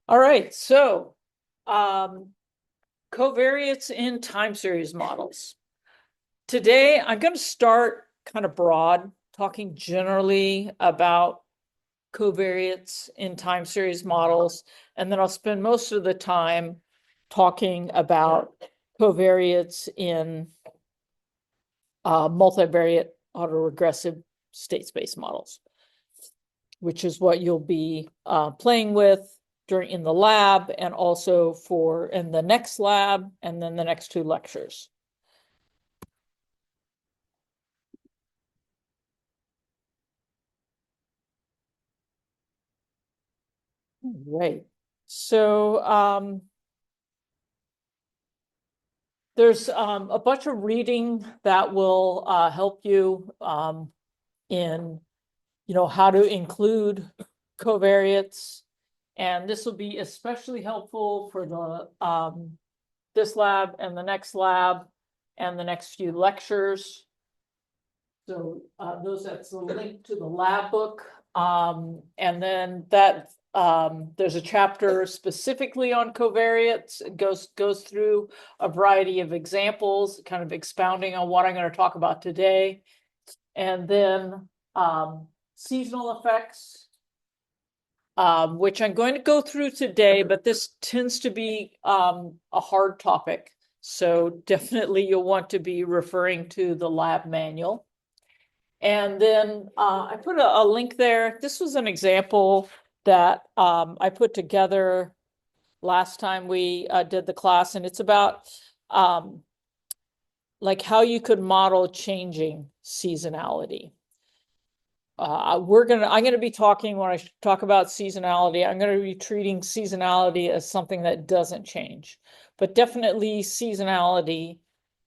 All right, so covariates in time series models. Today, I'm going to start kind of broad, talking generally about covariates in time series models, and then I'll spend most of the time talking about covariates in multivariate autoregressive state-space models, which is what you'll be playing with in the lab and also in the next lab and then the next two lectures. Right. So there's a bunch of reading that will help you in how to include covariates. And this will be especially helpful for the this lab and the next lab and the next few lectures. So that's the link to the lab book. And then there's a chapter specifically on covariates. It goes through a variety of examples, kind of expounding on what I'm going to talk about today. And then seasonal effects, which I'm going to go through today, but this tends to be a hard topic. So definitely you'll want to be referring to the lab manual. And then I put a link there. This was an example that I put together last time we did the class, and it's about like how you could model changing seasonality. I'm going to be talking, when I talk about seasonality, I'm going to be treating seasonality as something that doesn't change, but definitely seasonality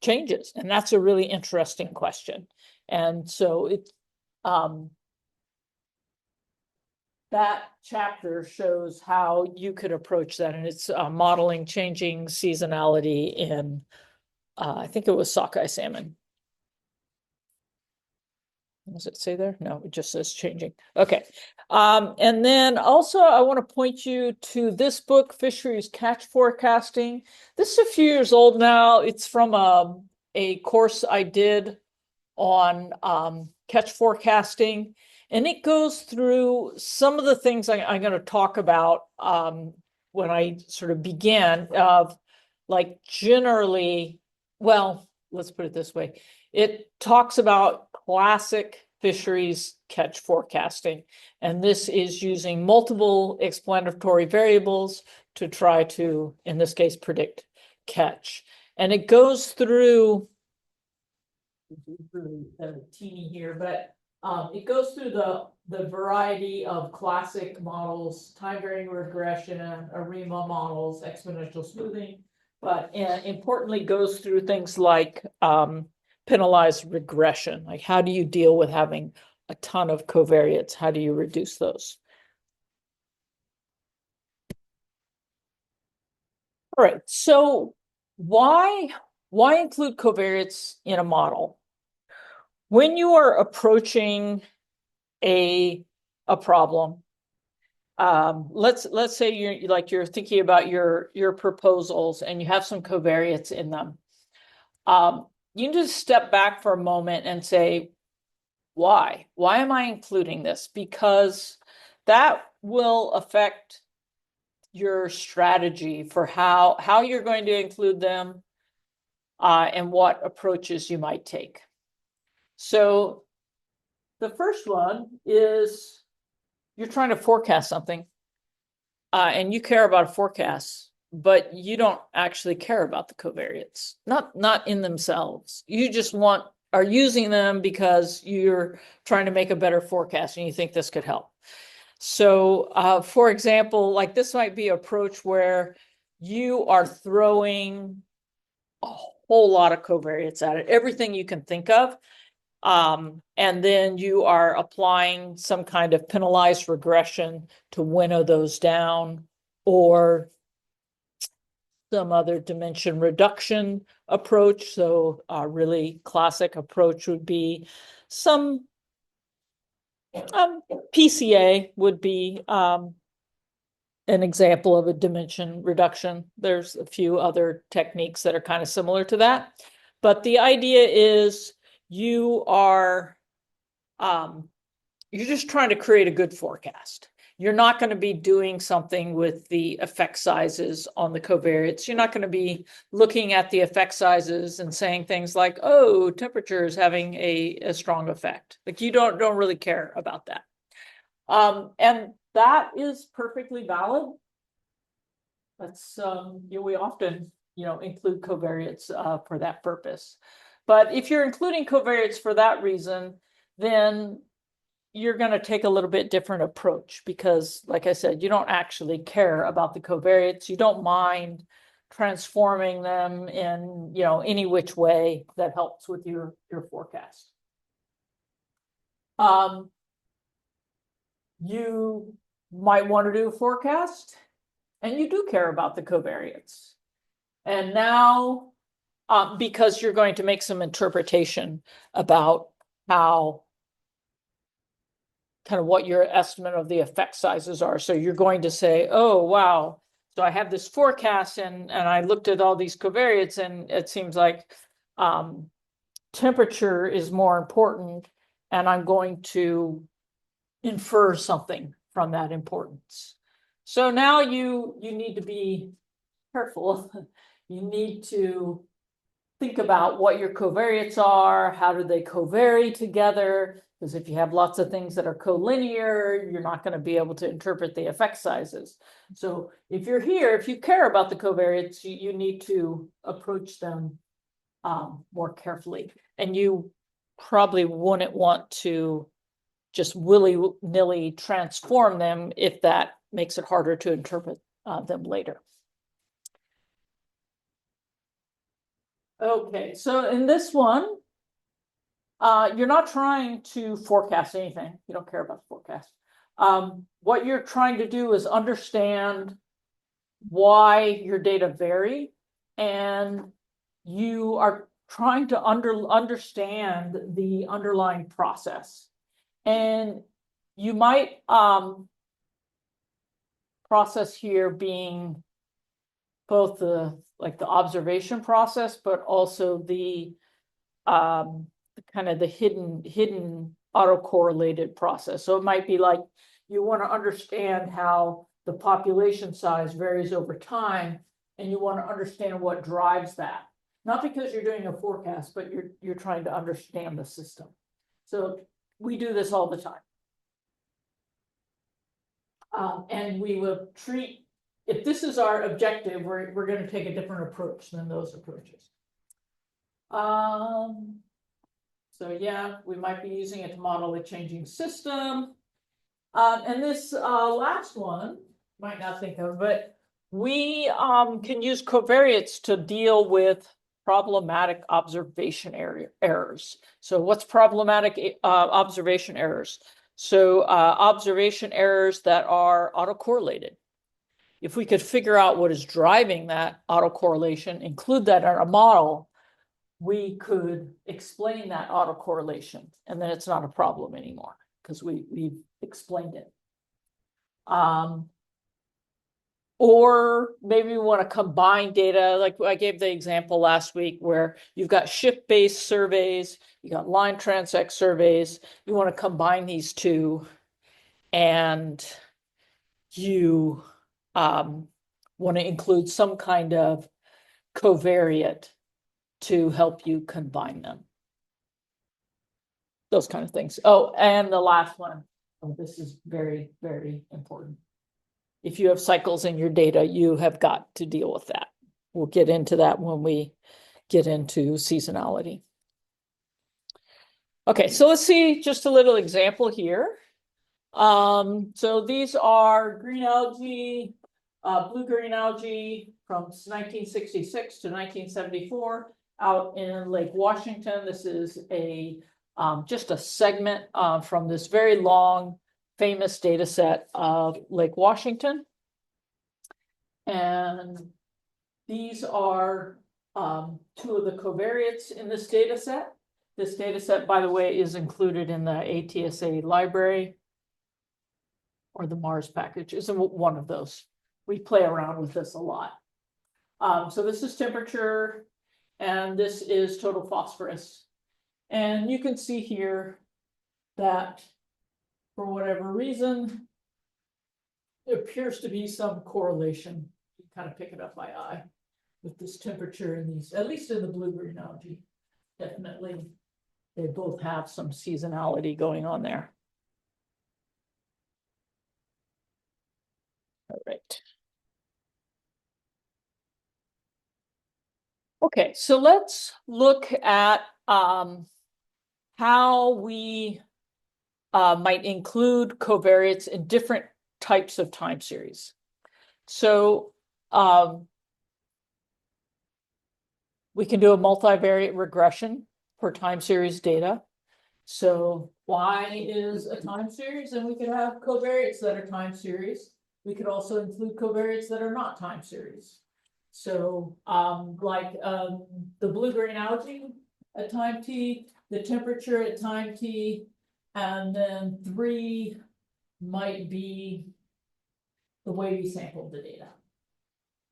changes. And that's a really interesting question. And so that chapter shows how you could approach that. And it's modeling changing seasonality in, I think it was sockeye salmon. Does it say there? No, it just says changing. Okay. And then also I want to point you to this book, Fisheries Catch Forecasting. This is a few years old now. It's from a course I did on catch forecasting. And it goes through some of the things I'm going to talk about when I sort of begin of like generally, well, let's put it this way. It talks about classic fisheries catch forecasting. And this is using multiple explanatory variables to try to, in this case, predict catch. And it goes through really teeny here, but it goes through the variety of classic models, time varying regression, ARMA models, exponential smoothing, but importantly goes through things like penalized regression. Like, how do you deal with having a ton of covariates? How do you reduce those? All right, so why include covariates in a model? When you are approaching a problem, let's say you're thinking about your proposals and you have some covariates in them. You can just step back for a moment and say, why? Why am I including this? Because that will affect your strategy for how you're going to include them and what approaches you might take. So the first one is you're trying to forecast something and you care about a forecast, but you don't actually care about the covariates, not in themselves. You just are using them because you're trying to make a better forecast and you think this could help. So for example, like this might be an approach where you are throwing a whole lot of covariates at it, everything you can think of. And then you are applying some kind of penalized regression to winnow those down, or some other dimension reduction approach. So a really classic approach would be some PCA would be an example of a dimension reduction. There's a few other techniques that are kind of similar to that. But the idea is you are, you're just trying to create a good forecast. You're not going to be doing something with the effect sizes on the covariates. You're not going to be looking at the effect sizes and saying things like, oh, temperature is having a strong effect. Like you don't really care about that. And that is perfectly valid. That's, we often, include covariates for that purpose. But if you're including covariates for that reason, then you're going to take a little bit different approach because, like I said, you don't actually care about the covariates. You don't mind transforming them in, any which way that helps with your forecast. You might want to do a forecast, and you do care about the covariates. And now, because you're going to make some interpretation about how kind of what your estimate of the effect sizes are. So you're going to say, oh, wow. So I have this forecast and I looked at all these covariates and it seems like temperature is more important and I'm going to infer something from that importance. So now you need to be careful. You need to think about what your covariates are, how do they covary together, because if you have lots of things that are collinear, you're not going to be able to interpret the effect sizes. So if you're here, if you care about the covariates, you need to approach them more carefully. And you probably wouldn't want to just willy-nilly transform them if that makes it harder to interpret them later. Okay, so in this one, you're not trying to forecast anything. You don't care about the forecast. What you're trying to do is understand why your data vary, and you are trying to understand the underlying process. And you might process here being both the observation process, but also the kind of the hidden autocorrelated process. So it might be like you want to understand how the population size varies over time, and you want to understand what drives that. Not because you're doing a forecast, but you're trying to understand the system. So we do this all the time. And we will treat, if this is our objective, we're going to take a different approach than those approaches. So yeah, we might be using it to model a changing system. And this last one, might not think of, but we can use covariates to deal with problematic observation errors. So what's problematic observation errors? So observation errors that are autocorrelated. If we could figure out what is driving that autocorrelation, include that in our model, we could explain that autocorrelation, and then it's not a problem anymore because we've explained it. Or maybe we want to combine data, like I gave the example last week where you've got shift-based surveys, you got line transect surveys, you want to combine these two, and you want to include some kind of covariate to help you combine them. Those kind of things. Oh, and the last one. Oh, this is very, very important. If you have cycles in your data, you have got to deal with that. We'll get into that when we get into seasonality. Okay, so let's see just a little example here. So these are green algae, blue-green algae from 1966 to 1974 out in Lake Washington. This is just a segment from this very long, famous data set of Lake Washington. And these are two of the covariates in this data set. This data set, by the way, is included in the ATSA library, or the MARS package is one of those. we play around with this a lot. So this is temperature, and this is total phosphorus. And you can see here that for whatever reason, there appears to be some correlation. You kind of pick it up by eye with this temperature in these, at least in the blue-green algae. Definitely, they both have some seasonality going on there. All right. Okay, so let's look at how we might include covariates in different types of time series. So we can do a multivariate regression for time series data. So Y is a time series, and we could have covariates that are time series. We could also include covariates that are not time series. So the blue-green algae at time t, the temperature at time t, and then 3 might be the way we sampled the data.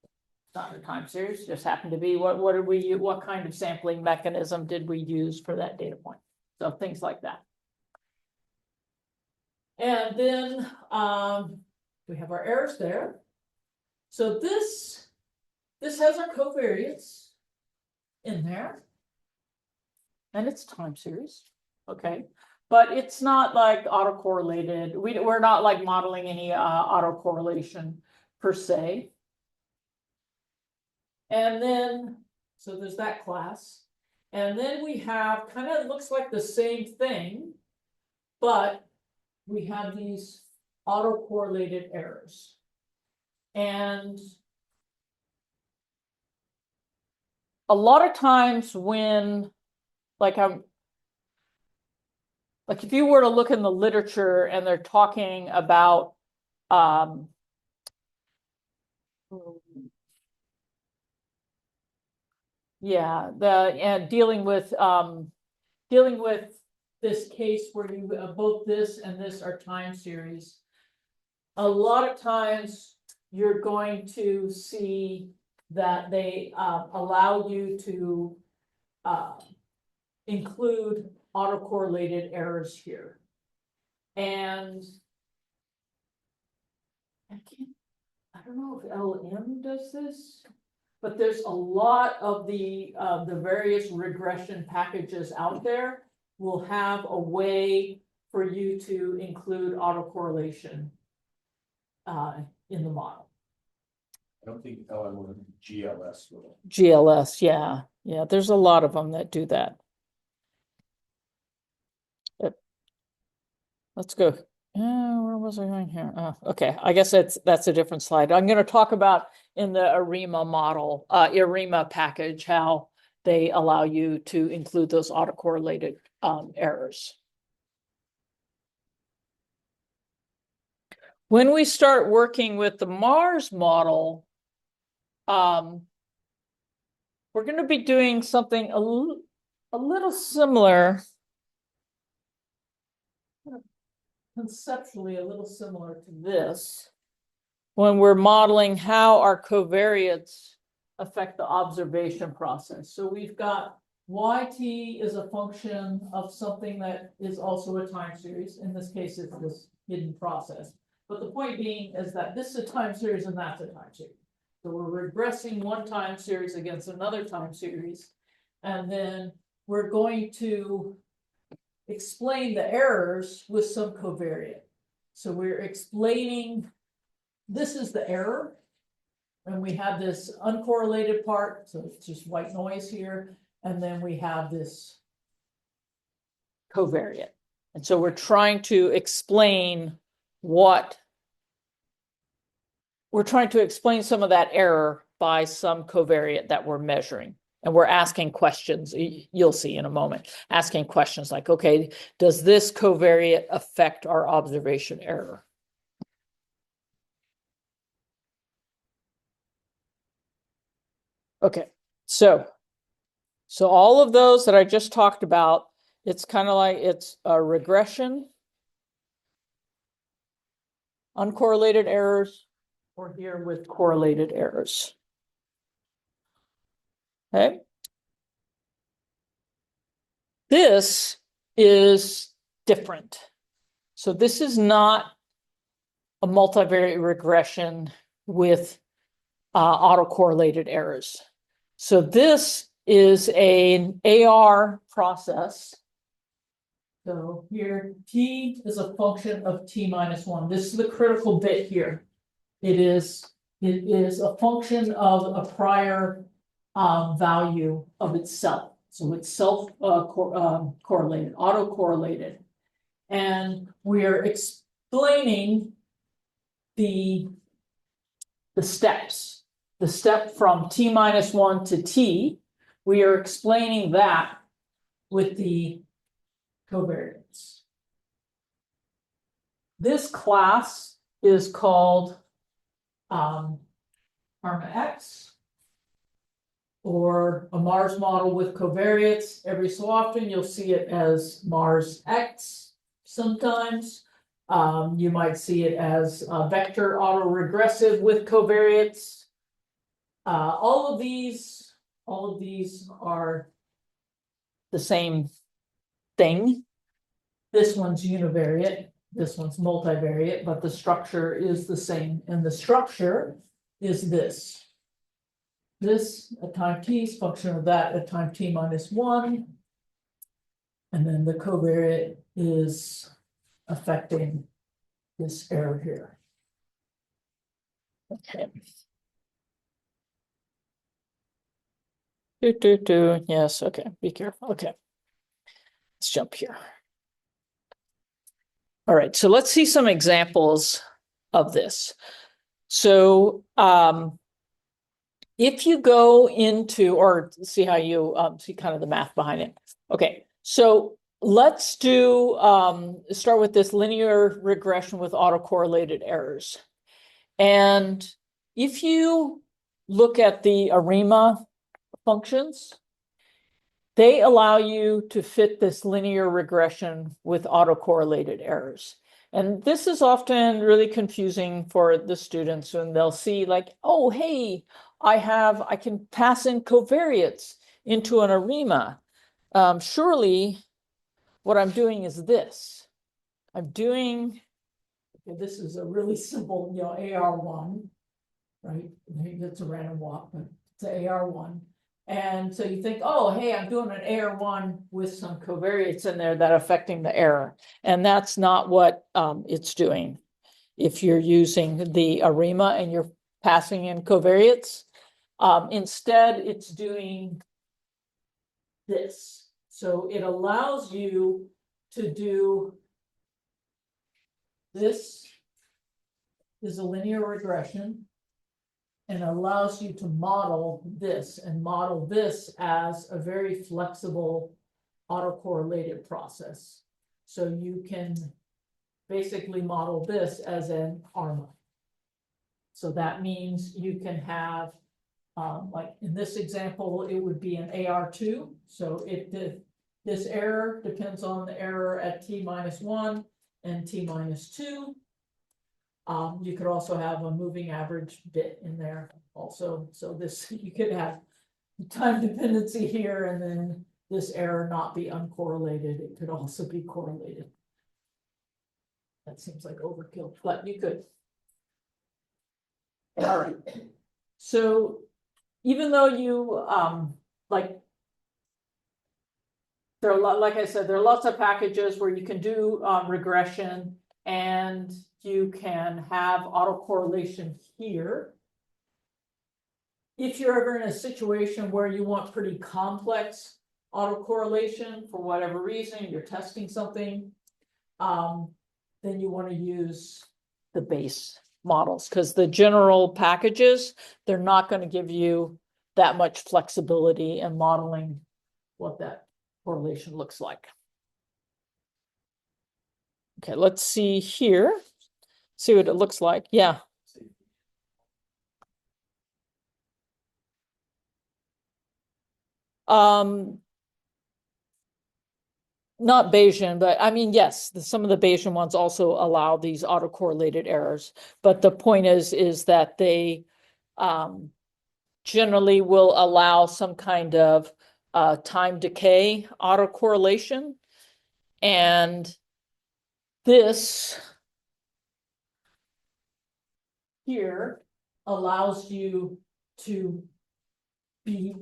It's not a time series, just happened to be what kind of sampling mechanism did we use for that data point? So things like that. And then we have our errors there. So this has our covariates in there, and it's time series, okay? But it's not like autocorrelated. We're not like modeling any autocorrelation per se. And then, so there's that class. And then we have kind of looks like the same thing, but we have these autocorrelated errors. And a lot of times when, like if you were to look in the literature and they're talking about dealing with this case where you both this and this are time series. A lot of times you're going to see that they allow you to include autocorrelated errors here. And I don't know if LM does this, but there's a lot of the various regression packages out there will have a way for you to include autocorrelation in the model. I don't think LM or GLS will. GLS, yeah. Yeah, there's a lot of them that do that. Let's go. Where was I going here? Okay, I guess that's a different slide. I'm going to talk about in the ARMA model, ARMA package, how they allow you to include those autocorrelated errors. When we start working with the MARS model, we're going to be doing something a little similar. Conceptually a little similar to this when we're modeling how our covariates affect the observation process. So we've got YT is a function of something that is also a time series. In this case, it's this hidden process. But the point being is that this is a time series and that's a time series. So we're regressing one time series against another time series. And then we're going to explain the errors with some covariate. So we're explaining this is the error, and we have this uncorrelated part, so it's just white noise here, and then we have this covariate. And so we're trying to explain some of that error by some covariate that we're measuring. And we're asking questions, you'll see in a moment, asking questions like, okay, does this covariate affect our observation error? Okay, so all of those that I just talked about, it's kind of like it's a regression, uncorrelated errors, or here with correlated errors. Okay. This is different. So this is not a multivariate regression with autocorrelated errors. So this is an AR process. So here, t is a function of t minus 1. This is the critical bit here. It is a function of a prior value of itself. So it's correlated, autocorrelated. And we're explaining the steps. The step from t minus 1 to t, we are explaining that with the covariates. This class is called ARMAX, or a Mars model with covariates. Every so often you'll see it as MARSSX sometimes. You might see it as vector autoregressive with covariates. All of these are the same thing. This one's univariate, this one's multivariate, but the structure is the same. And the structure is this. This at time t is function of that at time t minus 1. And then the covariate is affecting this error here. Okay. Yes, okay, be careful. Okay. Let's jump here. All right, so let's see some examples of this. So if you go into, or see how you see kind of the math behind it. Okay, so let's do start with this linear regression with autocorrelated errors. And if you look at the ARIMA functions, they allow you to fit this linear regression with autocorrelated errors. And this is often really confusing for the students when they'll see like, oh, hey, I can pass in covariates into an ARIMA. Surely what I'm doing is this. I'm doing, okay, this is a really simple, AR1, right? It's a random walk, but it's an AR1. And so you think, oh, hey, I'm doing an AR1 with some covariates in there that are affecting the error. And that's not what it's doing. If you're using the ARIMA and you're passing in covariates, instead it's doing this. So it allows you to do this is a linear regression, and allows you to model this and model this as a very flexible autocorrelated process. So you can basically model this as an ARMA. So that means you can have, like in this example, it would be an AR2. So if this error depends on the error at t minus 1 and t minus 2. You could also have a moving average bit in there also. So this, you could have time dependency here and then this error not be uncorrelated. It could also be correlated. That seems like overkill, but you could. All right. So even though you, like there are like I said, there are lots of packages where you can do regression and you can have autocorrelation here. If you're ever in a situation where you want pretty complex autocorrelation for whatever reason, you're testing something, then you want to use the base models, because the general packages, they're not going to give you that much flexibility in modeling what that correlation looks like. Okay, let's see here. See what it looks like. Yeah. not Bayesian, but I mean, yes, some of the Bayesian ones also allow these autocorrelated errors. But the point is that they generally will allow some kind of time decay autocorrelation. And this here allows you to be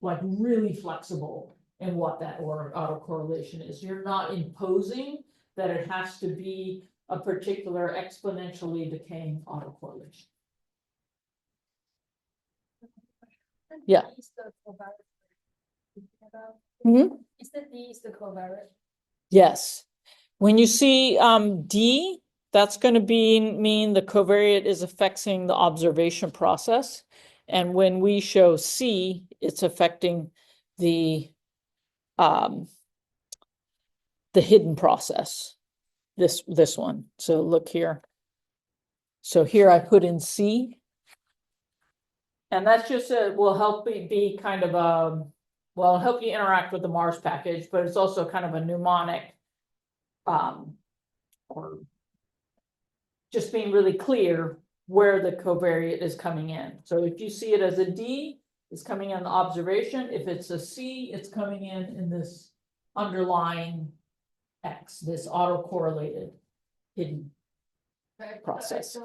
like really flexible in what that autocorrelation is. You're not imposing that it has to be a particular exponentially decaying autocorrelation. Yeah. Mhm. Is the D is the covariate? Yes. When you see D, that's going to mean the covariate is affecting the observation process. And when we show C, it's affecting the hidden process. This one. So look here. So here I put in C. And that's just will help be kind of a, well, help you interact with the Mars package, but it's also kind of a mnemonic or just being really clear where the covariate is coming in. So if you see it as a D, it's coming in the observation. If it's a C, it's coming in this underlying X, this autocorrelated hidden process.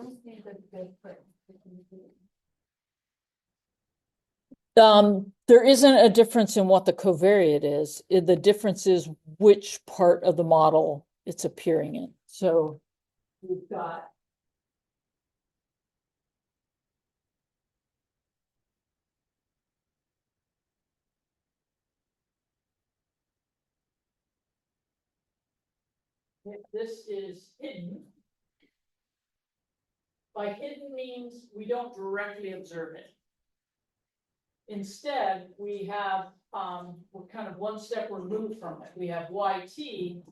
There isn't a difference in what the covariate is. The difference is which part of the model it's appearing in. So we've got if this is hidden. By hidden means we don't directly observe it. Instead, we have we're kind of one step removed from it. We have YT,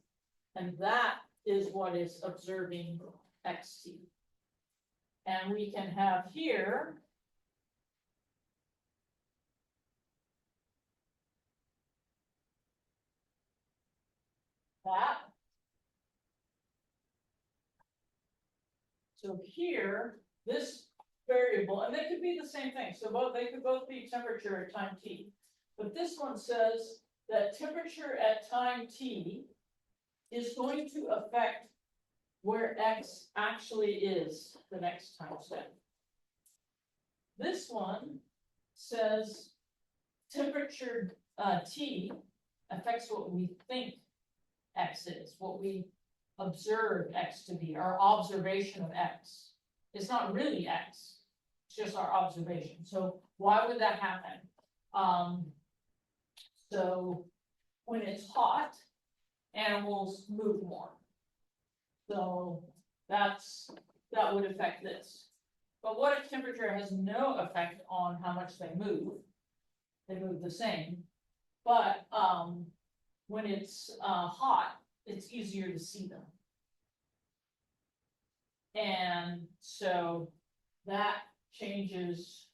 and that is what is observing XT. And we can have here that. So here, this variable, and they could be the same thing. So they could both be temperature at time t. But this one says that temperature at time t is going to affect where X actually is the next time step. This one says temperature T affects what we think X is, what we observe X to be, our observation of X. It's not really X, it's just our observation. So why would that happen? So when it's hot, animals move more. So that would affect this. But what if temperature has no effect on how much they move? They move the same. But when it's hot, it's easier to see them. And so that changes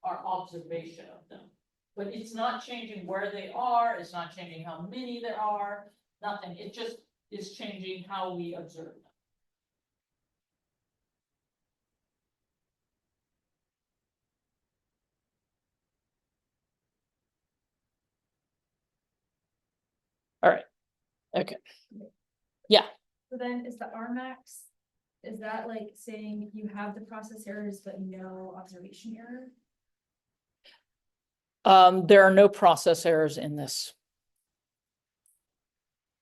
our observation of them. But it's not changing where they are, it's not changing how many there are, nothing. It just is changing how we observe them. All right. Okay. Yeah. So then is the ARMAX, is that like saying you have the process errors but no observation error? There are no process errors in this.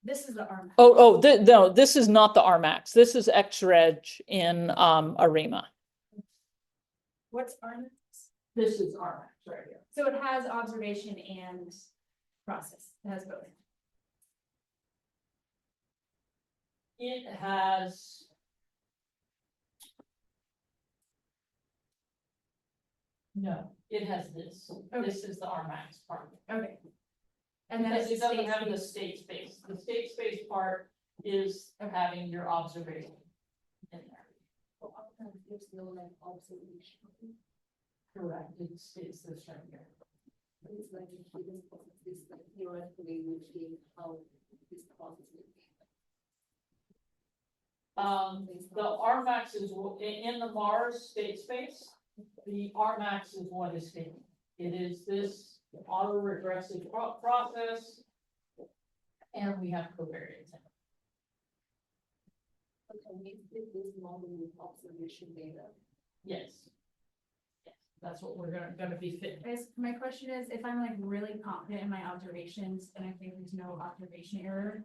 This is the ARMAX. No, this is not the ARMAX. This is XReg in ARIMA. What's ARMAX? This is ARMAX right here. So it has observation and process. It has both. It has no, it has this. Okay. This is the ARMAX part. Okay. And then Because it's it doesn't have state the space. state space. The state space part is having your observation in there. There's no like observation. Correct. It's this right here. It's like this like theoretically we see how The ARMAX is in the Mars state space. The ARMAX is what is taken. It is this autoregressive process. And we have covariates. Okay, this model with observation data. Yes. Yes, that's what we're gonna be fit. Guys, my question is, if I'm like really confident in my observations and I think there's no observation error,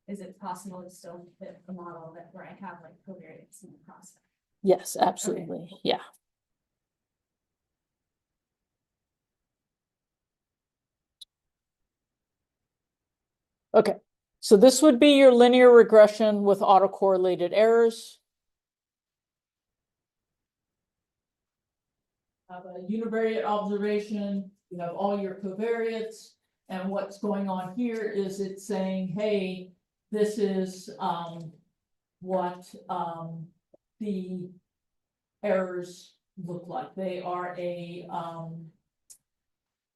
is it possible to still fit a model that where I have like covariates in the process? Yes, absolutely. Yeah. Okay, so this would be your linear regression with autocorrelated errors. Have a univariate observation, you have all your covariates, and what's going on here is it's saying, hey, this is what the errors look like. They are a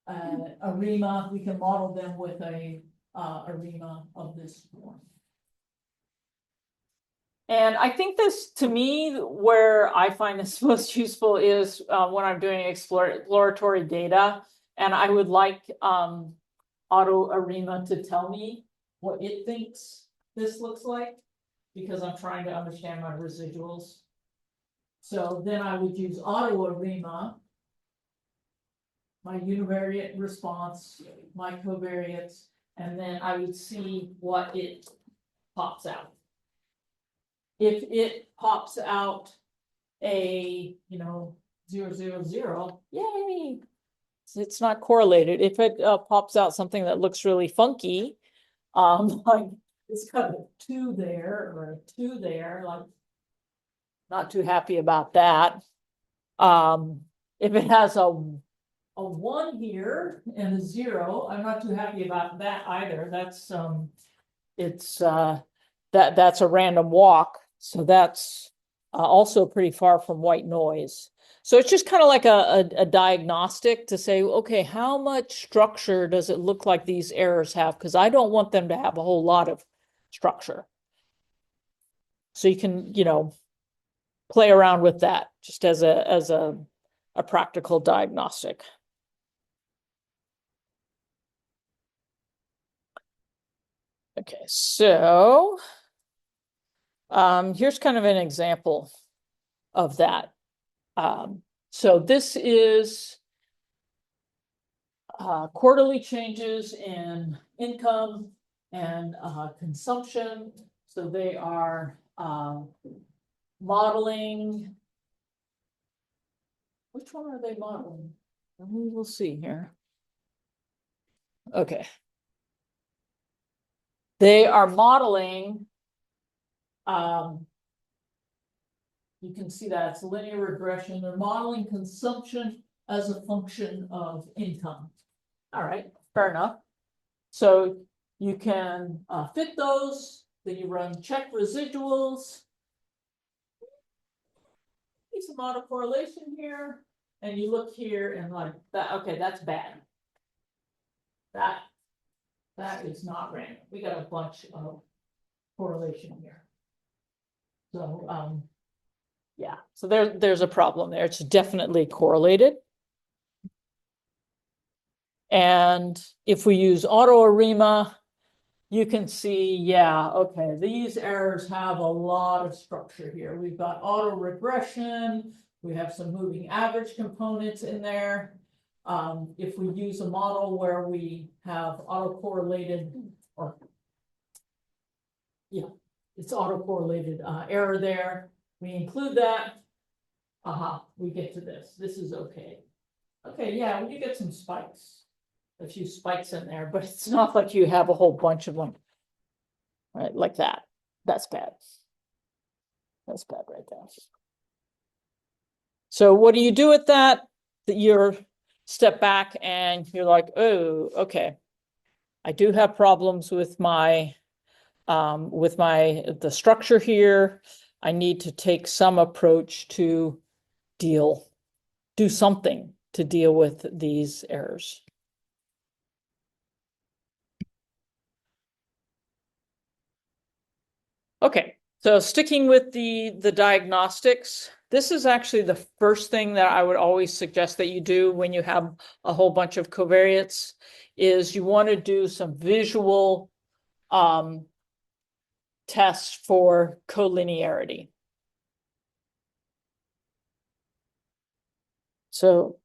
ARIMA. We can model them with a ARIMA of this form. And I think this, to me, where I find this most useful is when I'm doing exploratory data, and I would like Auto ARIMA to tell me what it thinks this looks like, because I'm trying to understand my residuals. So then I would use Auto ARIMA, my univariate response, my covariates, and then I would see what it pops out. If it pops out a, 0, 0, 0, yay, it's not correlated. If it pops out something that looks really funky, like it's got a 2 there or a 2 there, like not too happy about that. If it has a 1 here and a 0, I'm not too happy about that either. That's that's a random walk. So that's also pretty far from white noise. So it's just kind of like a diagnostic to say, okay, how much structure does it look like these errors have? Because I don't want them to have a whole lot of structure. So you can, play around with that just as a practical diagnostic. Okay, so here's kind of an example of that. So this is quarterly changes in income and consumption. So they are modeling. Which one are they modeling? We will see here. Okay. They are modeling, you can see that it's linear regression. They're modeling consumption as a function of income. All right, fair enough. So you can fit those, then you run check residuals. Some autocorrelation here, and you look here and like that, okay, that's bad. That is not random. We got a bunch of correlation here. So yeah, so there's a problem there. It's definitely correlated. And if we use Auto ARIMA, you can see, yeah, okay, these errors have a lot of structure here. We've got auto regression, we have some moving average components in there. If we use a model where we have autocorrelated, or yeah, it's autocorrelated error there, we include that. We get to this. This is okay. Okay, yeah, you get some spikes. A few spikes in there, but it's not like you have a whole bunch of them, right? Like that. That's bad. That's bad right there. So what do you do with that? That you're step back and you're like, oh, okay. I do have problems with the structure here. I need to take some approach to do something to deal with these errors. Okay, so sticking with the diagnostics, this is actually the first thing that I would always suggest that you do when you have a whole bunch of covariates, is you want to do some visual tests for collinearity. So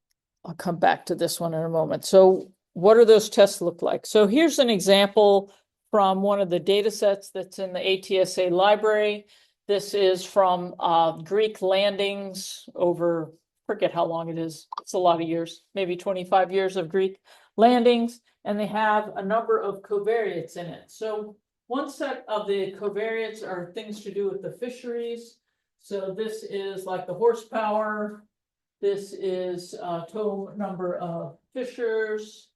I'll come back to this one in a moment. So what do those tests look like? So here's an example from one of the data sets that's in the ATSA library. This is from Greek landings over, forget how long it is. It's a lot of years, maybe 25 years of Greek landings. And they have a number of covariates in it. So one set of the covariates are things to do with the fisheries. So this is like the horsepower. This is total number of fishers.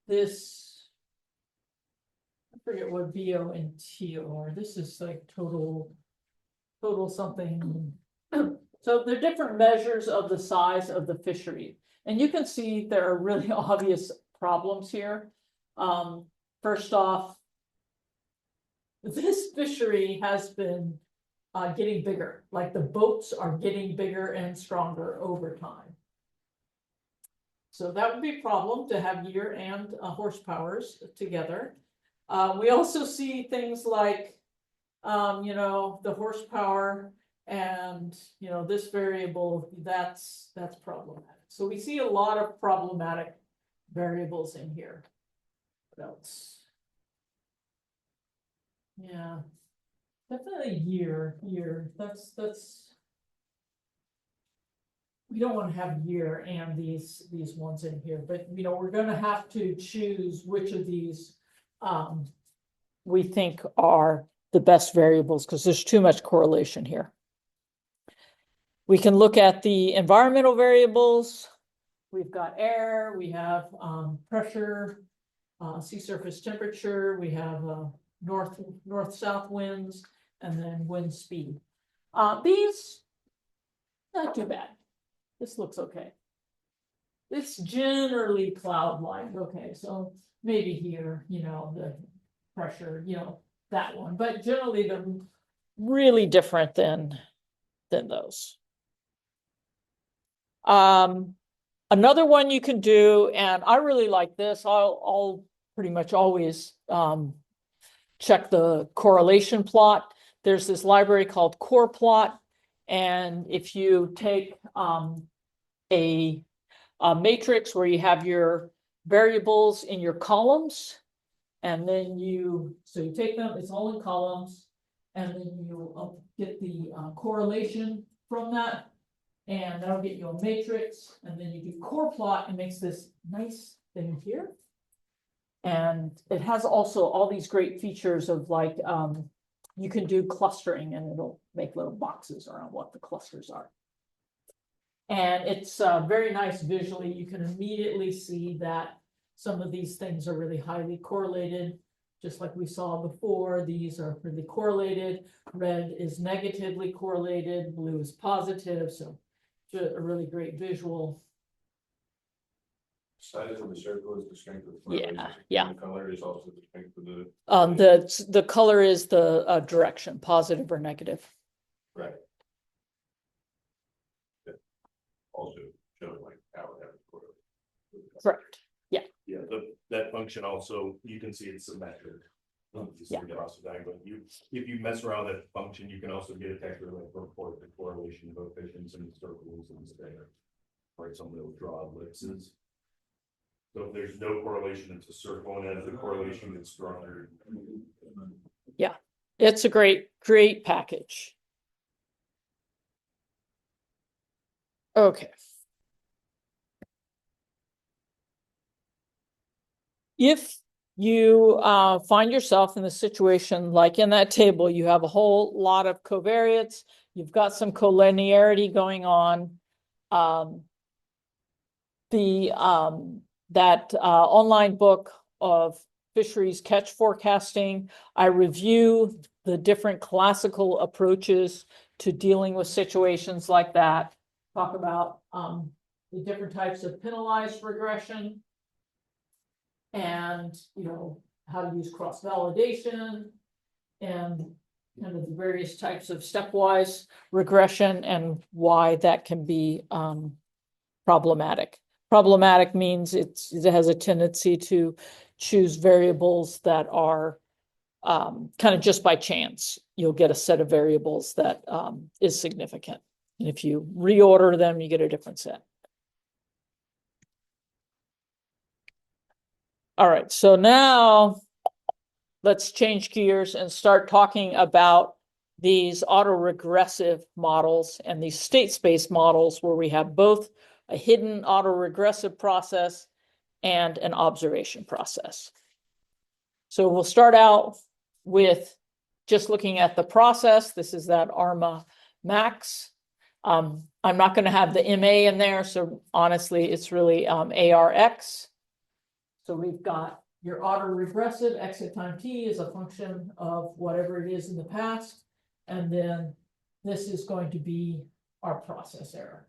This, I forget what VO and TO are. This is like total something. So they're different measures of the size of the fishery. And you can see there are really obvious problems here. First off, this fishery has been getting bigger, like the boats are getting bigger and stronger over time. So that would be a problem to have year and horsepowers together. We also see things like, the horsepower and, this variable, that's problematic. So we see a lot of problematic variables in here. What else? Yeah. Definitely year. That's we don't want to have year and these ones in here, but we're going to have to choose which of these we think are the best variables because there's too much correlation here. We can look at the environmental variables. We've got air, we have pressure, sea surface temperature, we have north-south winds, and then wind speed. These, not too bad. This looks okay. It's generally cloud-like. Okay, so maybe here, the pressure, that one. But generally, they're really different than those. Another one you can do, and I really like this. I'll pretty much always check the correlation plot. There's this library called core plot. And if you take a matrix where you have your variables in your columns, and then you take them, it's all in columns, and then you get the correlation from that, and that'll get you a matrix, and then you do core plot and makes this nice thing here. And it has also all these great features of like, you can do clustering and it'll make little boxes around what the clusters are. And it's very nice visually. You can immediately see that some of these things are really highly correlated. Just like we saw before, these are really correlated. Red is negatively correlated, blue is positive. So a really great visual. Size of the circle is the strength of the Yeah, correlation. yeah. And the color is also the strength of the. The color is the direction, positive or negative. Right. Yeah. Also showing like how it has correlated. Correct. Yeah. Yeah, that function also, you can see it's symmetric. Yeah. If you mess around that function, you can also get a text like report the correlation of coefficients and circles and stuff. Right, some of those draw ellipses. So if there's no correlation, it's a circle, and as the correlation gets stronger. Yeah, it's a great package. Okay. If you find yourself in the situation like in that table, you have a whole lot of covariates, you've got some collinearity going on. That online book of fisheries catch forecasting, I review the different classical approaches to dealing with situations like that. Talk about the different types of penalized regression and how to use cross-validation and kind of the various types of stepwise regression and why that can be problematic. Problematic means it has a tendency to choose variables that are kind of just by chance. You'll get a set of variables that is significant. And if you reorder them, you get a different set. All right, so now let's change gears and start talking about these autoregressive models and these state space models where we have both a hidden autoregressive process and an observation process. So we'll start out with just looking at the process. This is that ARMAX. I'm not going to have the MA in there, so honestly, it's really ARX. So we've got your autoregressive x at time t is a function of whatever it is in the past. And then this is going to be our process error.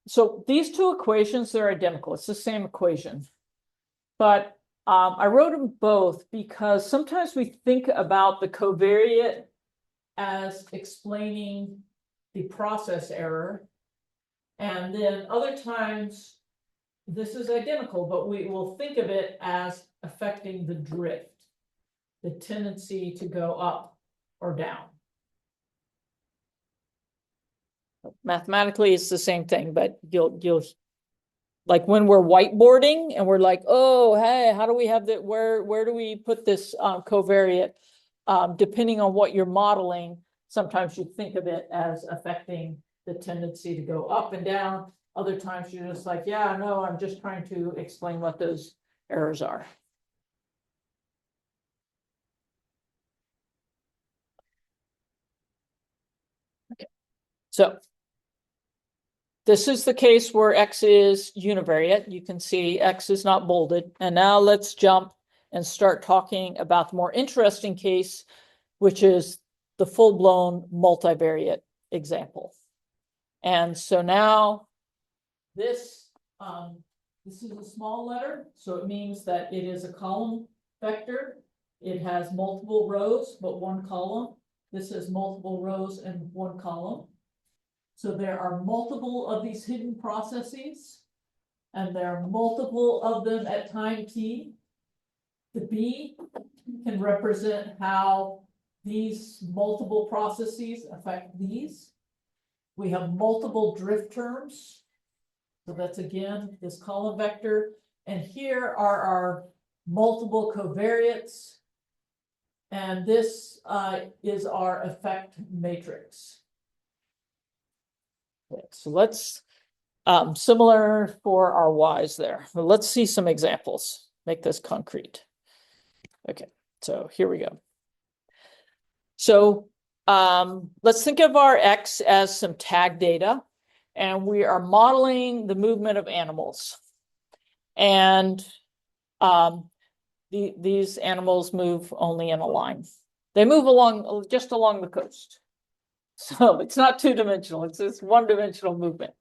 So these two equations, they're identical. It's the same equation. But I wrote them both because sometimes we think about the covariate as explaining the process error. And then other times, this is identical, but we will think of it as affecting the drift, the tendency to go up or down. Mathematically, it's the same thing, but you'll like when we're whiteboarding and we're like, oh, hey, how do we have that? Where do we put this covariate? Depending on what you're modeling, sometimes you think of it as affecting the tendency to go up and down. Other times you're just like, yeah, no, I'm just trying to explain what those errors are. Okay, so this is the case where X is univariate. You can see X is not bolded. And now let's jump and start talking about the more interesting case, which is the full-blown multivariate example. And so now this is a small letter, so it means that it is a column vector. It has multiple rows, but one column. This has multiple rows and one column. So there are multiple of these hidden processes, and there are multiple of them at time t. The B can represent how these multiple processes affect these. We have multiple drift terms. So that's again this column vector. And here are our multiple covariates. And this is our effect matrix. Okay, so let's, similar for our Y's there. Well, let's see some examples, make this concrete. Okay, so here we go. So let's think of our X as some tag data, and we are modeling the movement of animals. And these animals move only in a line. They move along, just along the coast. So it's not two-dimensional, it's this one-dimensional movement.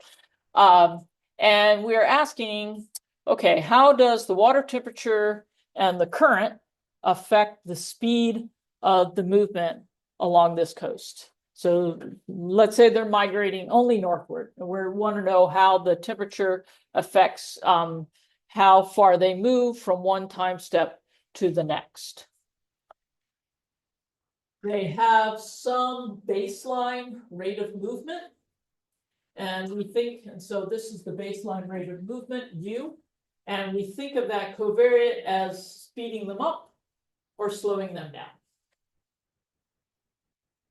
And we are asking, okay, how does the water temperature and the current affect the speed of the movement along this coast? So let's say they're migrating only northward, and we want to know how the temperature affects how far they move from one time step to the next. They have some baseline rate of movement. And we think, and so this is the baseline rate of movement, U. And we think of that covariate as speeding them up or slowing them down.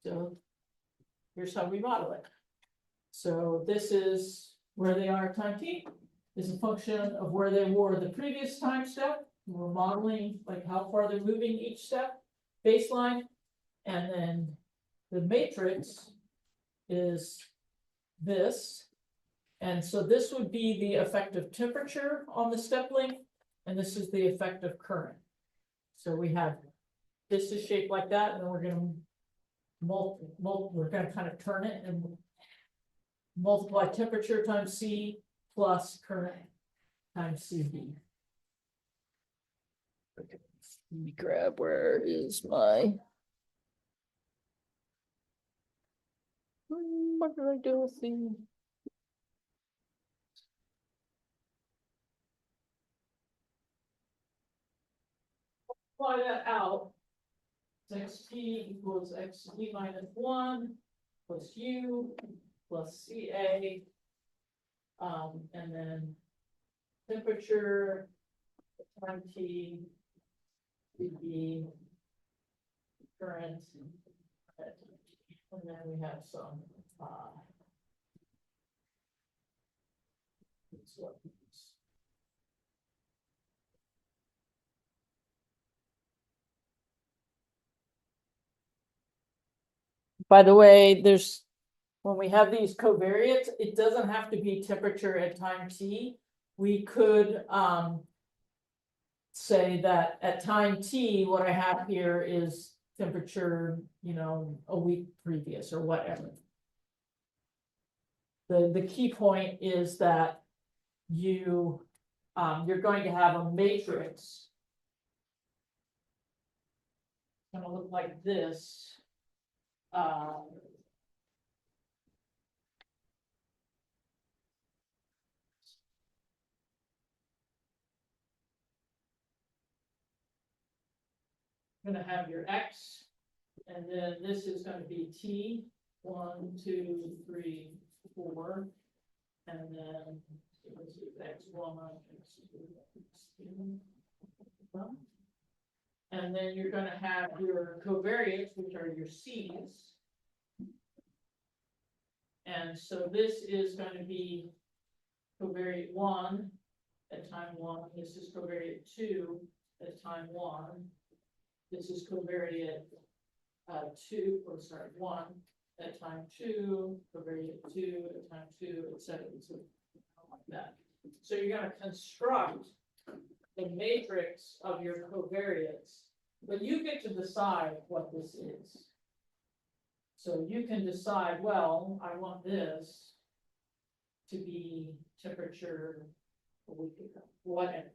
So here's how we model it. So this is where they are at time t. Is a function of where they were the previous time step. We're modeling like how far they're moving each step, baseline. And then the matrix is this. And so this would be the effective temperature on the step length, and this is the effective current. So we have this is shaped like that, and then we're going to kind of turn it and multiply temperature times C plus current times CV. Let me grab, where is my? What did I do with the? Apply that out. XT equals XT minus 1 plus U plus CA. And then temperature time T would be current. And then we have some by the way, when we have these covariates, it doesn't have to be temperature at time T. We could say that at time T, what I have here is temperature, a week previous or whatever. The key point is that you're going to have a matrix. It's going to look like this. Going to have your X, and then this is going to be T, 1, 2, 3, 4, and then this is X1, X2, X3. And then you're going to have your covariates, which are your C's. And so this is going to be covariate 1 at time 1. This is covariate 2 at time 1. This is covariate 1 at time 2, covariate 2 at time 2, etc. Like that. So you're going to construct the matrix of your covariates, but you get to decide what this is. So you can decide, well, I want this to be temperature a week ago, whatever.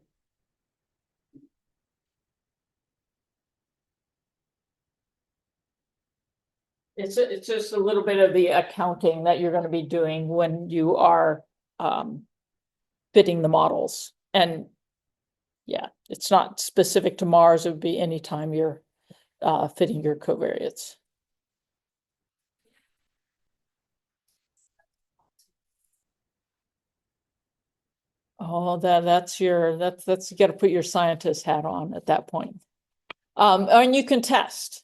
It's just a little bit of the accounting that you're going to be doing when you are fitting the models. And yeah, it's not specific to Mars. It would be anytime you're fitting your covariates. Oh, that's you got to put your scientist hat on at that point. And you can test.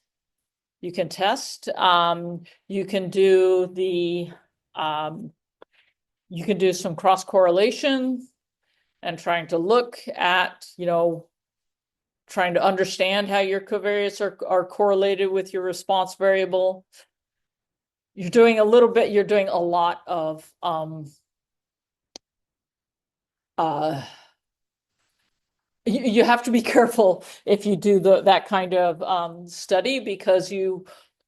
You can test. You can do some cross correlation and trying to look at, trying to understand how your covariates are correlated with your response variable. You're doing a lot of you have to be careful if you do that kind of study, because you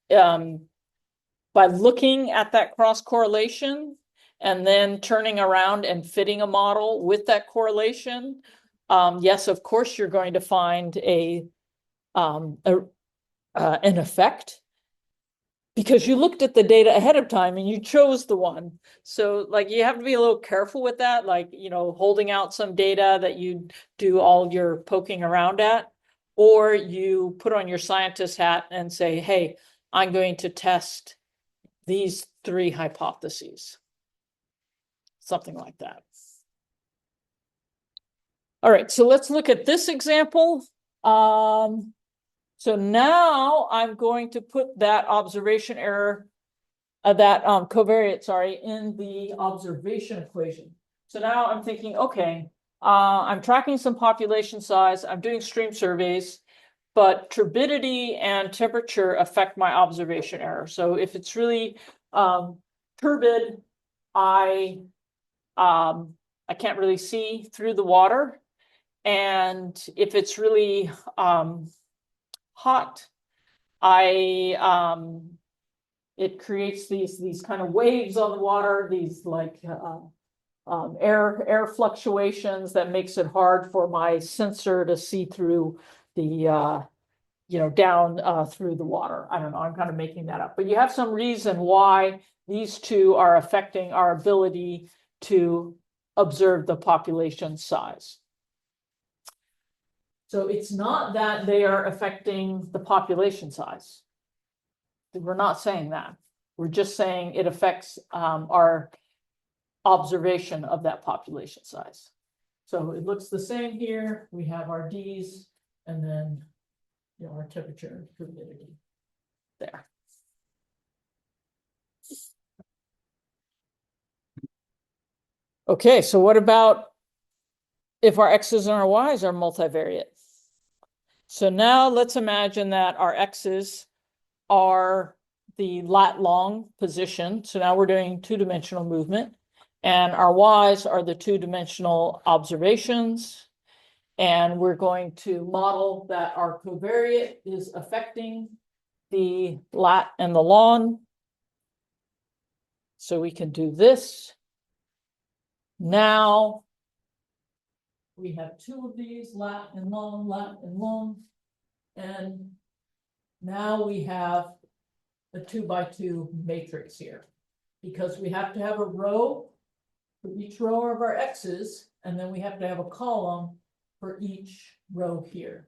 by looking at that cross correlation and then turning around and fitting a model with that correlation, yes, of course you're going to find an effect, because you looked at the data ahead of time and you chose the one. So you have to be a little careful with that, holding out some data that you do all your poking around at, or you put on your scientist hat and say, hey, I'm going to test these 3 hypotheses. Something like that. All right, so let's look at this example. So now I'm going to put that observation error, covariate, in the observation equation. So now I'm thinking, okay, I'm tracking some population size, I'm doing stream surveys, but turbidity and temperature affect my observation error. So if it's really turbid, I can't really see through the water. And if it's really hot, it creates these kind of waves on the water, these air fluctuations that makes it hard for my sensor to see through the down through the water. I don't know, I'm kind of making that up, but you have some reason why these two are affecting our ability to observe the population size. So it's not that they are affecting the population size. We're not saying that. We're just saying it affects our observation of that population size. So it looks the same here. We have our Ds and then our temperature and humidity there. Okay, so what about if our X's and our Y's are multivariate? So now let's imagine that our X's are the lat long position. So now we're doing two-dimensional movement, and our Y's are the two-dimensional observations. And we're going to model that our covariate is affecting the lat and the long. So we can do this. Now we have two of these, lat and long, and now we have a 2x2 matrix here, because we have to have a row for each row of our X's, and then we have to have a column for each row here.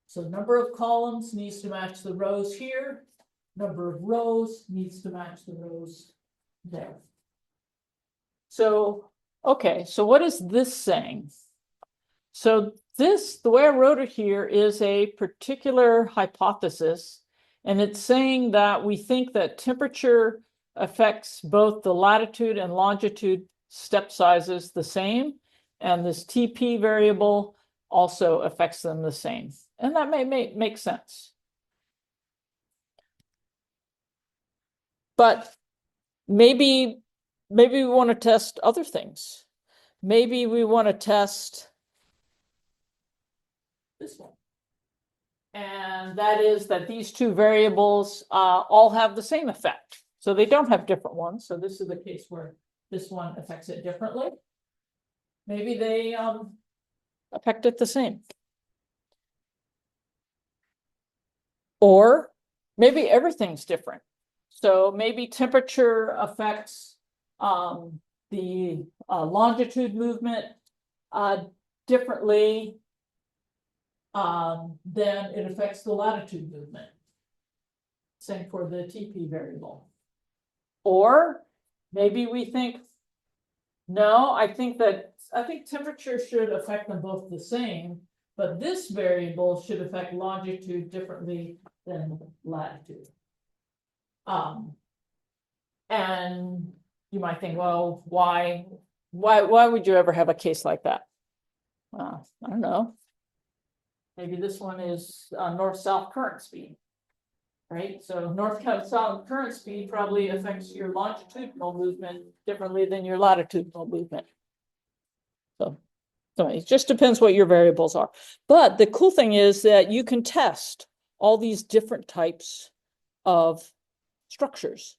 So number of columns needs to match the rows here, number of rows needs to match the rows there. So, okay, so what is this saying? So this, the way I wrote it here, is a particular hypothesis, and it's saying that we think that temperature affects both the latitude and longitude step sizes the same, and this TP variable also affects them the same. And that may make sense. But maybe we want to test other things. Maybe we want to test this one. And that is that these two variables all have the same effect. So they don't have different ones. So this is the case where this one affects it differently. Maybe they affect it the same. Or maybe everything's different. So maybe temperature affects the longitude movement differently then it affects the latitude movement. Same for the TP variable. Or maybe we think, no, I think temperature should affect them both the same, but this variable should affect longitude differently than latitude. And you might think, well, why would you ever have a case like that? I don't know. Maybe this one is north-south current speed, right? So north-south current speed probably affects your longitudinal movement differently than your latitudinal movement. So it just depends what your variables are. But the cool thing is that you can test all these different types of structures,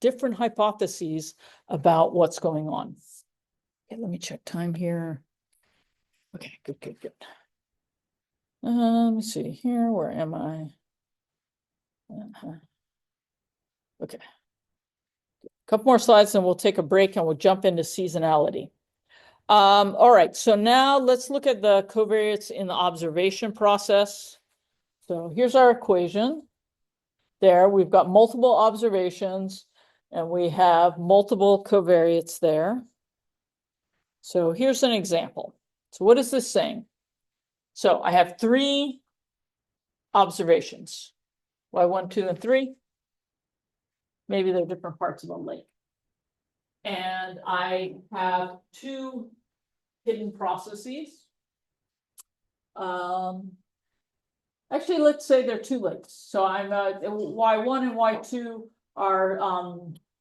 different hypotheses about what's going on. Okay, let me check time here. Okay, good. Let me see here. Where am I? Okay. A couple more slides and we'll take a break and we'll jump into seasonality. All right, so now let's look at the covariates in the observation process. So here's our equation. There, we've got multiple observations and we have multiple covariates there. So here's an example. So what is this saying? So I have 3 observations. Why 1, 2, and 3? Maybe they're different parts of a lake. And I have 2 hidden processes. Actually, let's say they're 2 lakes. So I'm Y1 and Y2 are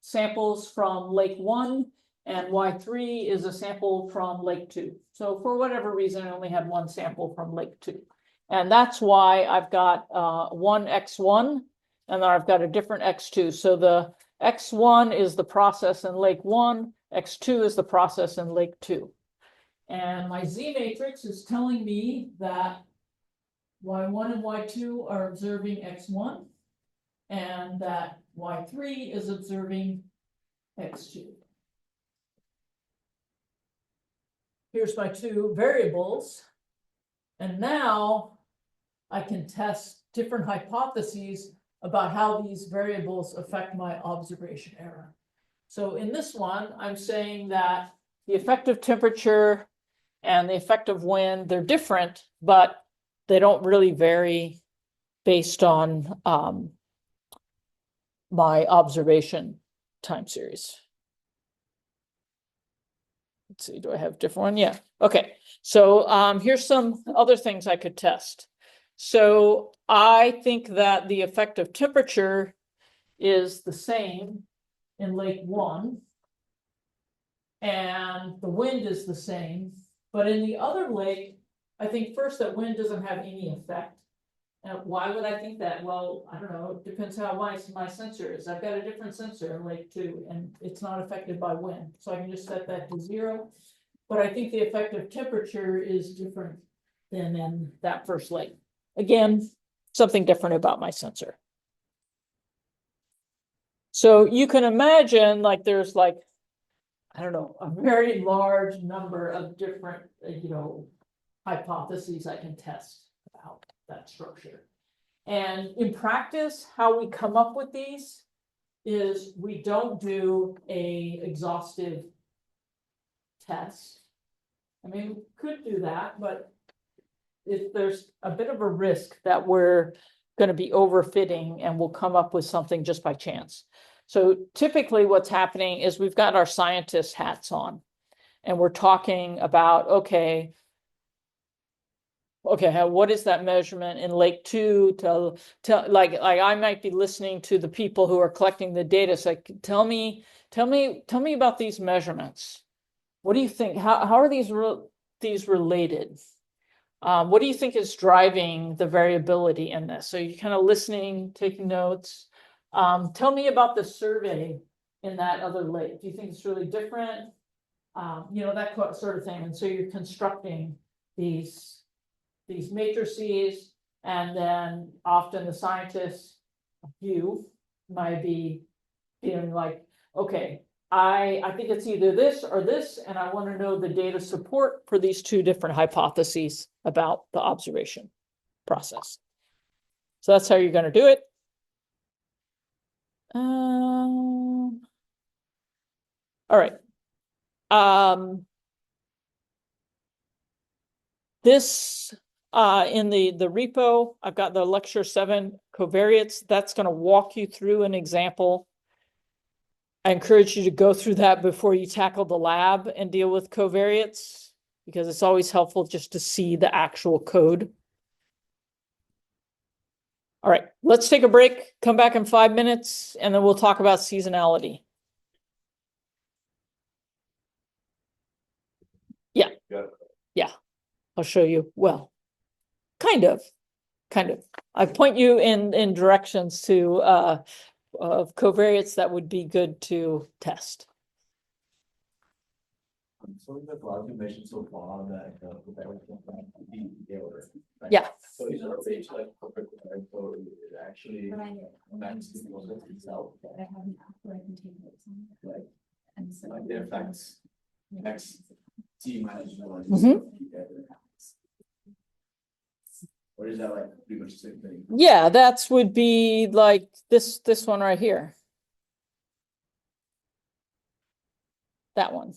samples from Lake 1, and Y3 is a sample from Lake 2. So for whatever reason, I only had 1 sample from Lake 2. And that's why I've got one X1, and then I've got a different X2. So the X1 is the process in Lake 1, X2 is the process in Lake 2. And my Z matrix is telling me that Y1 and Y2 are observing X1, and that Y3 is observing X2. Here's my two variables. And now I can test different hypotheses about how these variables affect my observation error. So in this one, I'm saying that the effective temperature and the effective wind, they're different, but they don't really vary based on my observation time series. Let's see, do I have a different one? Yeah, okay. So here's some other things I could test. So I think that the effective temperature is the same in Lake 1, and the wind is the same. But in the other lake, I think first that wind doesn't have any effect. And why would I think that? Well, I don't know, it depends how my sensor is. I've got a different sensor in Lake 2, and it's not affected by wind. So I can just set that to 0. But I think the effective temperature is different than in that first lake. Again, something different about my sensor. So you can imagine like there's like, I don't know, a very large number of different, hypotheses I can test about that structure. And in practice, how we come up with these is we don't do an exhaustive test. I mean, we could do that, but if there's a bit of a risk that we're going to be overfitting and we'll come up with something just by chance. So typically what's happening is we've got our scientist hats on and we're talking about, okay, what is that measurement in Lake 2 to like I might be listening to the people who are collecting the data. So like, tell me about these measurements. What do you think? How are these related? What do you think is driving the variability in this? So you're kind of listening, taking notes. Tell me about the survey in that other lake. Do you think it's really different? That sort of thing. And so you're constructing these matrices, and then often the scientists, you might be feeling like, okay, I think it's either this or this, and I want to know the data support for these two different hypotheses about the observation process. So that's how you're going to do it. All right. This in the repo, I've got the lecture 7 covariates. That's going to walk you through an example. I encourage you to go through that before you tackle the lab and deal with covariates, because it's always helpful just to see the actual code. All right, let's take a break, come back in 5 minutes, and then we'll talk about seasonality. Yeah. Yeah, I'll show you. Well, kind of. I point you in directions to of covariates that would be good to test. So the cloud you mentioned so far that the error. Right? Yeah. So is there a page like perfect so it actually matches the process itself? I have an app where I can take notes on it. Right. And so. Like the effects X T minus one. Or is that like pretty much the same thing? Yeah, that would be like this one right here. That one.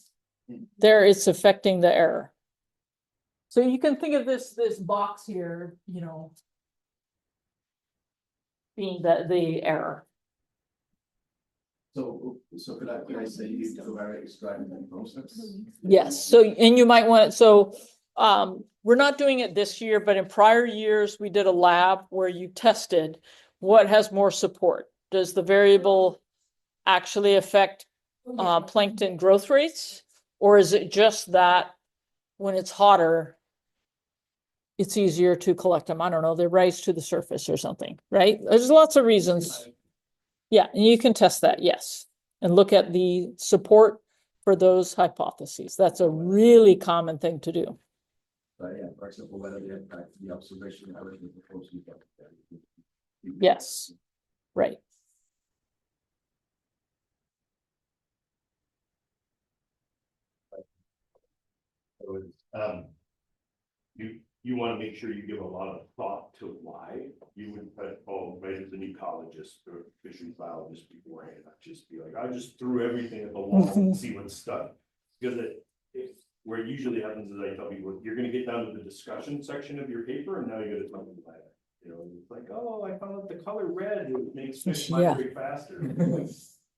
There it's affecting the error. So you can think of this box here, being the error. So could I say you covariate driving that process? Yes. So and you might want it. So we're not doing it this year, but in prior years we did a lab where you tested what has more support. Does the variable actually affect plankton growth rates? Or is it just that when it's hotter, it's easier to collect them? I don't know, they rise to the surface or something, right? There's lots of reasons. Yeah, and you can test that, yes. And look at the support for those hypotheses. That's a really common thing to do. But yeah, for example, whether the impact, the observation, I would propose you get. Yes, right. You want to make sure you give a lot of thought to why you would put, oh, right as an ecologist or fisheries biologist beforehand, not just be like, I just threw everything at the wall and see what stuck. Because where it usually happens is I tell people, you're gonna get down to the discussion section of your paper and now you're gonna talk about it. You know, it's like, oh, I found out the color red, it makes fish migrate faster.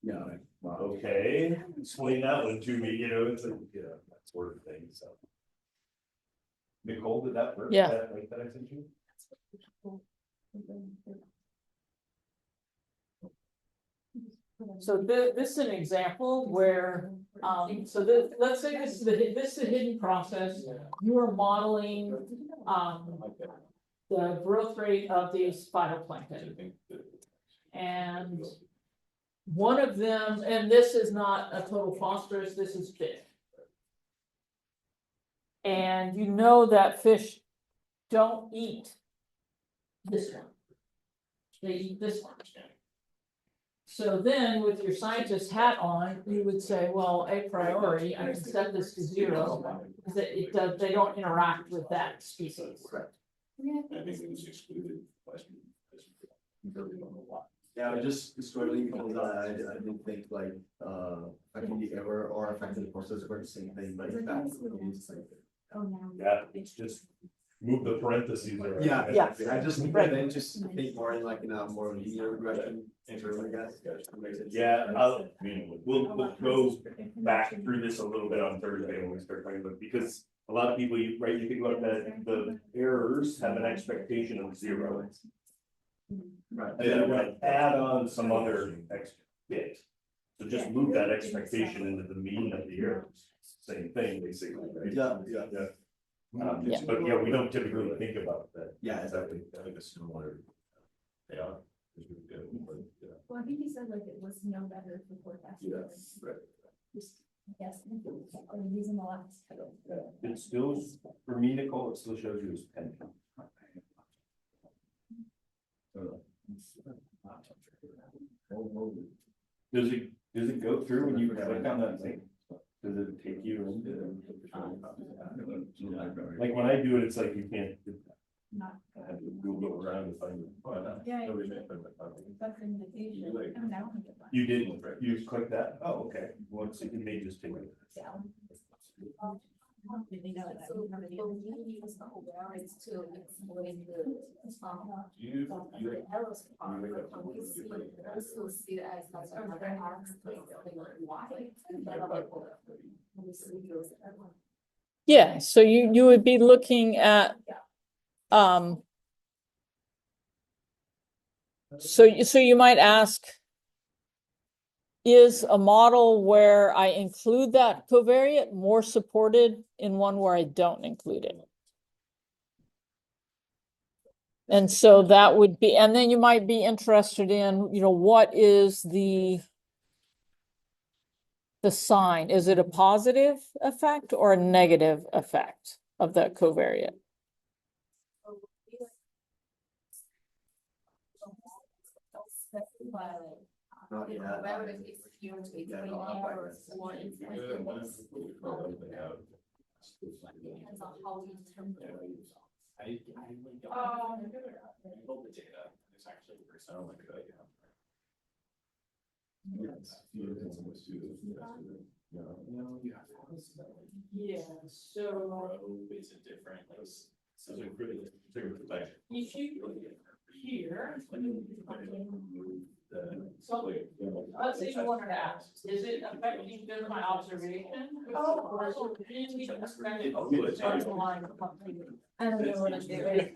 Yeah. Wow. Okay, explain that one to me, you know, it's like, yeah, that sort of thing, so. Nicole, did that work? Yeah. That I sent you? So this is an example where, let's say this is a hidden process. You are modeling, the growth rate of these phytoplankton. And one of them, and this is not a total phosphorus, this is fish. And you know that fish don't eat this one. They eat this one. So then with your scientist hat on, you would say, well, a priori, I can set this to 0 because it does, they don't interact with that species. Correct. I think it was excluded. Yeah, I just struggling because I didn't think like affecting the error or affecting the process were the same thing, but in fact it's like. Oh, no. Yeah, it's just move the parentheses around. Yeah, Yeah. I just Right. then just think more in like in a more linear regression interval, I guess. Yeah, we'll go back through this a little bit on Thursday when we start talking about, because a lot of people, you think about that, the errors have an expectation of 0. Right. And then we're gonna add on some other extra bit. So just move that expectation into the mean of the errors. Same thing, basically, right? Yeah. Yeah. But yeah, we don't typically think about that. Yeah, Exactly. I think it's similar. Yeah. Well, I think you said like it was no better for forecasting. Yes, right. Yes. Or using the last. It still, for me, Nicole, it still shows you as pen. Does it go through when you click on that thing? Does it take you into? Like when I do it, it's like you can't. Not. I have to Google around to find it. Yeah. You That's an indication. Oh, no. didn't, you clicked that? Oh, okay. Once it may just take it. Really know that. So we use the covariates to explain the the errors part, but we see also see it as like another ARMAX why. We see those errors. Yeah, so you would be looking at, so you might ask, is a model where I include that covariate more supported in one where I don't include it? And so that would be, and then you might be interested in, what is the sign? Is it a positive effect or a negative effect of that covariate? Not yet. Whether it's huge, it's errors or it's depends on how we determine. Yeah, so Is it different? So it's really, if you here, so let's say you wanted to ask, is it affecting just my observation? Or is it really affecting the underlying function? I don't know what I'm doing.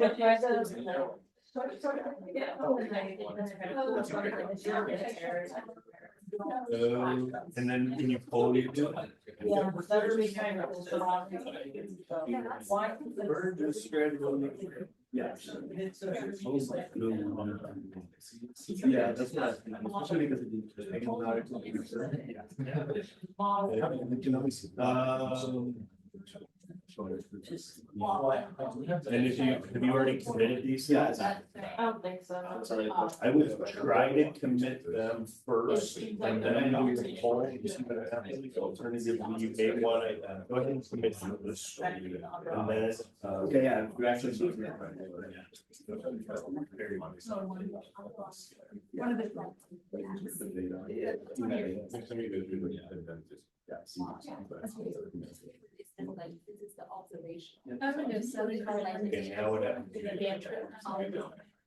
And then can you pull it? Yeah, that'd be kind of. Yeah. Yeah, that's not, especially because And if you, have you already committed these? Yeah. I don't think so. I would try to commit them first and then do your poll and see what happens. Alternatively, you may want to go ahead and commit to this. And then, okay, yeah, we actually. very much. One of the. This is the observation. Okay, now what happens?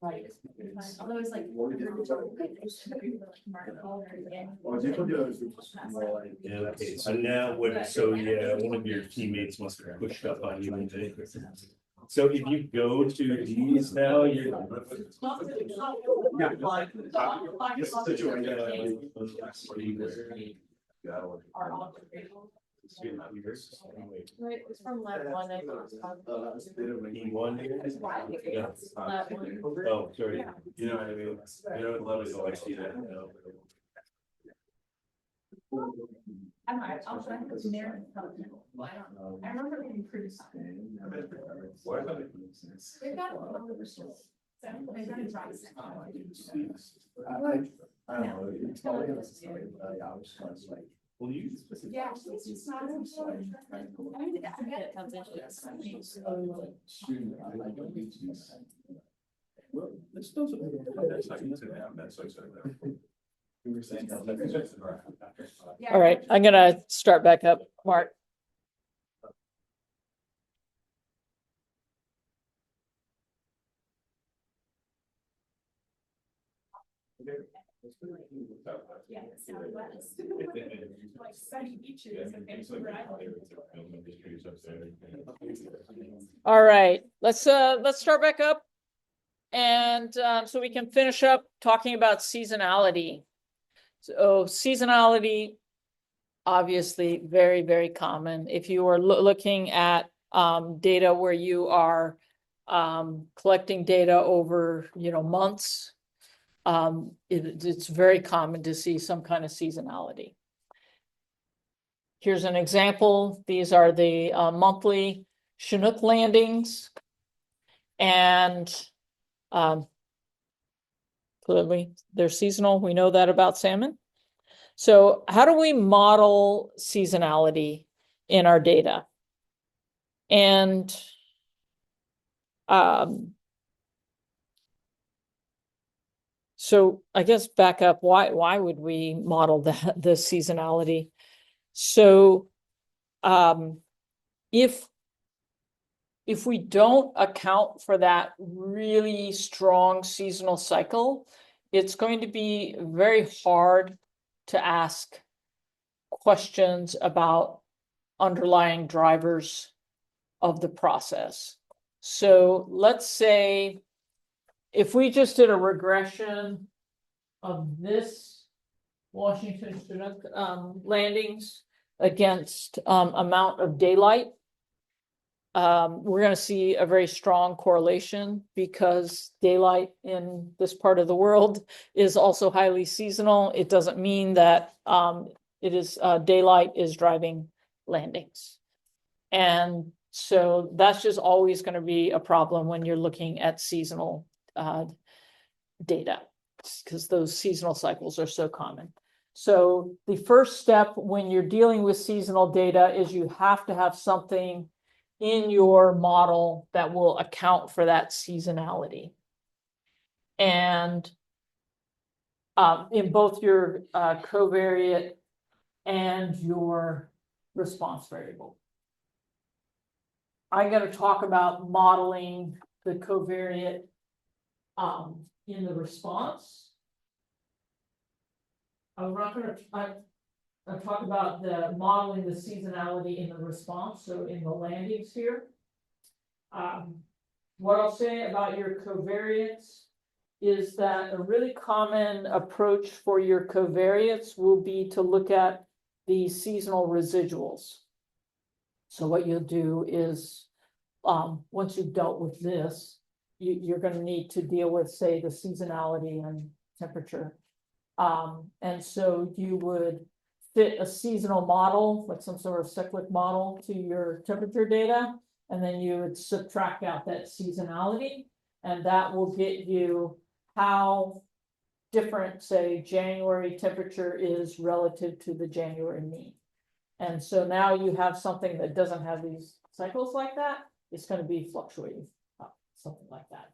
Right. Although it's like. Okay, so now what, so yeah, one of your teammates must have pushed up on you and they. So if you go to these now, you're. Right, it's from lab one. I One here? Yeah. Oh, sorry. You know what I mean? I don't love it, so I see that now. I'll try to narrow it down. I don't know. I remember being pretty. They've got a lot of results. So they've got a dry section. I don't know, it's probably on the side, I was kind of like. Well, you. Yeah, it's just not. I mean, I get it comes into this. Student, I don't need to. Well, this doesn't. That's we were saying. All right, I'm gonna start back up, Mark. Yeah, Southwest. Like sunny beaches and Vancouver Island. All right, let's start back up. And so we can finish up talking about seasonality. So seasonality, obviously very, very common. If you are looking at data where you are collecting data over, months, it's very common to see some kind of seasonality. Here's an example. These are the monthly Chinook landings. And clearly they're seasonal. We know that about salmon. So how do we model seasonality in our data? And so I guess back up, why would we model the seasonality? So if we don't account for that really strong seasonal cycle, it's going to be very hard to ask questions about underlying drivers of the process. So let's say if we just did a regression of this Washington Chinook landings against amount of daylight, we're going to see a very strong correlation because daylight in this part of the world is also highly seasonal. It doesn't mean that it is daylight is driving landings. And so that's just always going to be a problem when you're looking at seasonal data because those seasonal cycles are so common. So the first step when you're dealing with seasonal data is you have to have something in your model that will account for that seasonality. And in both your covariate and your response variable. I'm going to talk about modeling the covariate in the response. I'm not going to talk about the modeling the seasonality in the response, so in the landings here. What I'll say about your covariates is that a really common approach for your covariates will be to look at the seasonal residuals. So what you'll do is, once you've dealt with this, you're gonna need to deal with, say, the seasonality and temperature. And so you would fit a seasonal model, like some sort of cyclic model, to your temperature data, and then you would subtract out that seasonality, and that will get you how different, say, January temperature is relative to the January mean. And so now you have something that doesn't have these cycles like that. It's going to be fluctuating, something like that.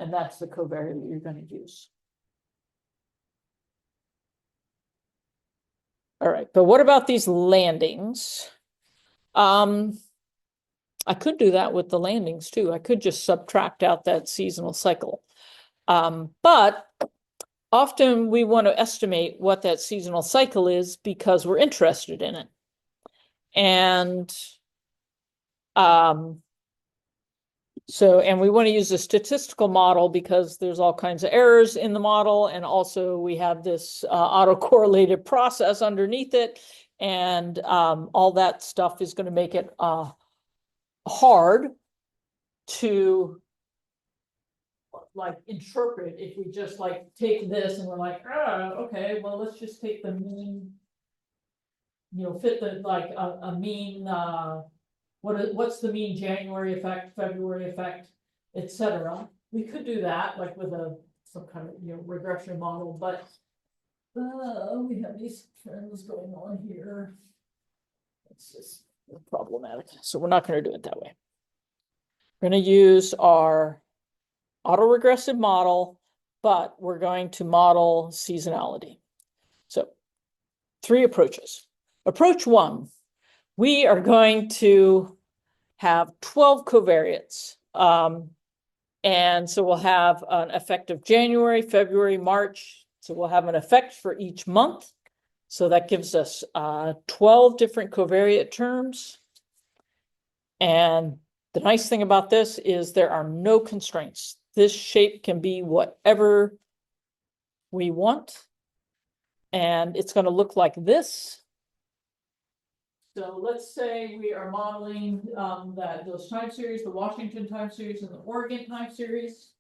And that's the covariate that you're going to use. All right, but what about these landings? I could do that with the landings too. I could just subtract out that seasonal cycle. But often we want to estimate what that seasonal cycle is because we're interested in it. And and we want to use a statistical model because there's all kinds of errors in the model. And also we have this autocorrelated process underneath it. And all that stuff is going to make it hard to like interpret if we just like take this and we're like, oh, okay, well, let's just take the mean, fit the like a mean, what's the mean January effect, February effect, etc. We could do that like with some kind of regression model, but we have these trends going on here. It's just problematic. So we're not going to do it that way. We're going to use our autoregressive model, but we're going to model seasonality. So 3 approaches. Approach 1, we are going to have 12 covariates. And so we'll have an effect of January, February, March. So we'll have an effect for each month. So that gives us 12 different covariate terms. And the nice thing about this is there are no constraints. This shape can be whatever we want. And it's going to look like this. So let's say we are modeling those time series, the Washington time series and the Oregon time series.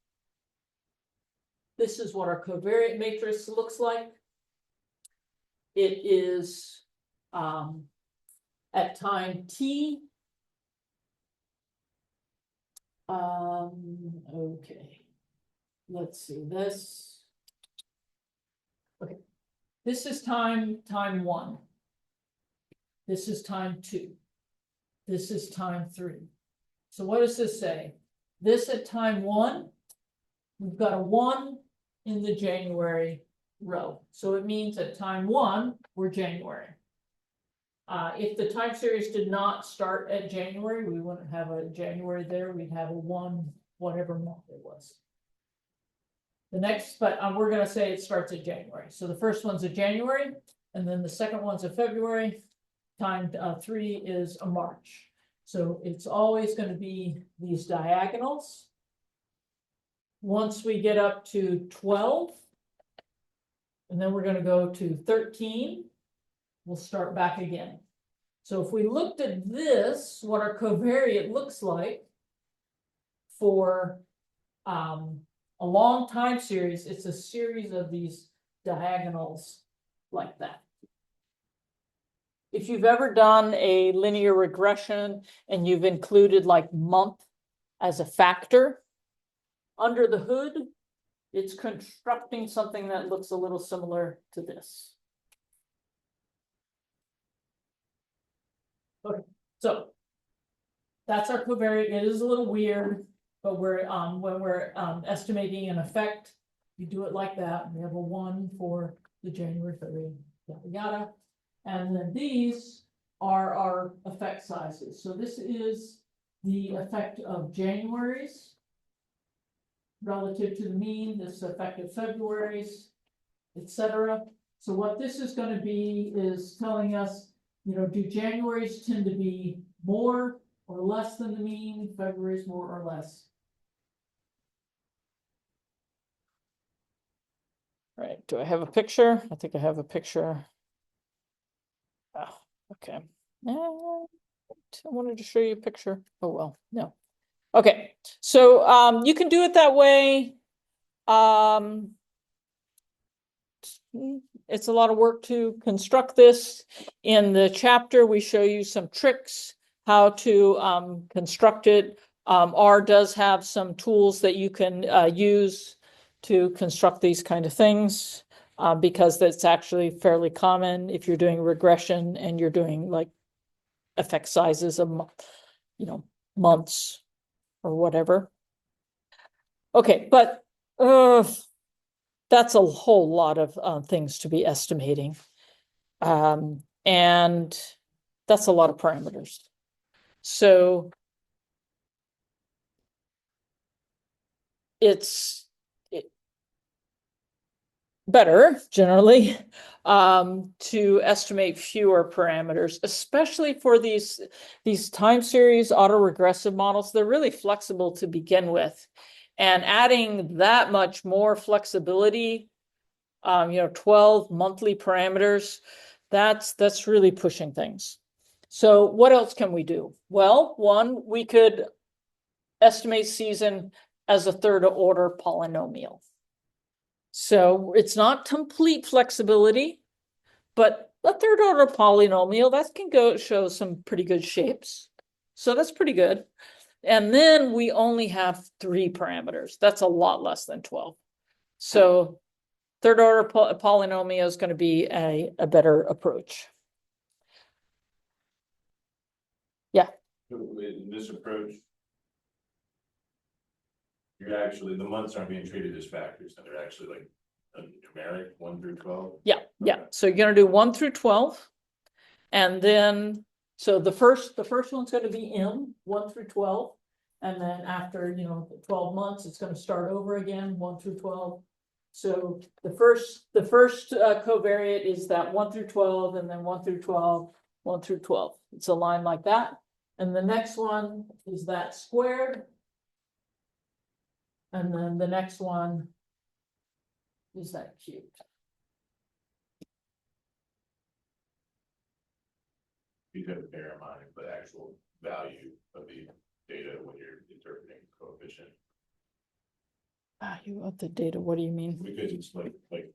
This is what our covariate matrix looks like. It is at time t. Okay, let's see this. Okay, this is time 1. This is time 2. This is time 3. So what does this say? This at time 1, we've got a 1 in the January row. So it means at time 1, we're January. If the time series did not start at January, we wouldn't have a January there. We'd have a 1, whatever month it was. The next, but we're going to say it starts at January. So the first one's a January, and then the second one's a February. Time 3 is a March. So it's always going to be these diagonals. Once we get up to 12, and then we're going to go to 13, we'll start back again. So if we looked at this, what our covariate looks like for a long time series, it's a series of these diagonals like that. If you've ever done a linear regression and you've included like month as a factor, under the hood, it's constructing something that looks a little similar to this. Okay, so that's our covariate. It is a little weird, but we're when we're estimating an effect, you do it like that. We have a 1 for the January, February, yada yada. And then these are our effect sizes. So this is the effect of January's relative to the mean, this effect of February's, etc. So what this is going to be is telling us, do January's tend to be more or less than the mean, February's more or less. Right, do I have a picture? I think I have a picture. Oh, okay. I wanted to show you a picture. Oh, well, no. Okay, so you can do it that way. It's a lot of work to construct this. In the chapter, we show you some tricks, how to construct it. R does have some tools that you can use to construct these kind of things, because that's actually fairly common if you're doing regression and you're doing like effect sizes of, months or whatever. Okay, but that's a whole lot of things to be estimating. And that's a lot of parameters. So it's better generally to estimate fewer parameters, especially for these time series autoregressive models. They're really flexible to begin with. And adding that much more flexibility, 12 monthly parameters, that's really pushing things. So what else can we do? Well, one, we could estimate season as a third order polynomial. So it's not complete flexibility, but a third order polynomial, that can show some pretty good shapes. So that's pretty good. And then we only have 3 parameters. That's a lot less than 12. So third order polynomial is going to be a better approach. Yeah. In this approach, the months aren't being treated as factors, and they're actually like a numeric 1 through 12. Yeah. So you're going to do 1 through 12. And then, so the first one's going to be M, 1 through 12. And then after, 12 months, it's going to start over again, 1 through 12. So the first covariate is that 1 through 12, and then 1 through 12, 1 through 12. It's a line like that. And the next one is that squared. And then the next one is that cubed. You have to bear in mind the actual value of the data when you're interpreting coefficient. Value of the data, what do you mean? Because it's like the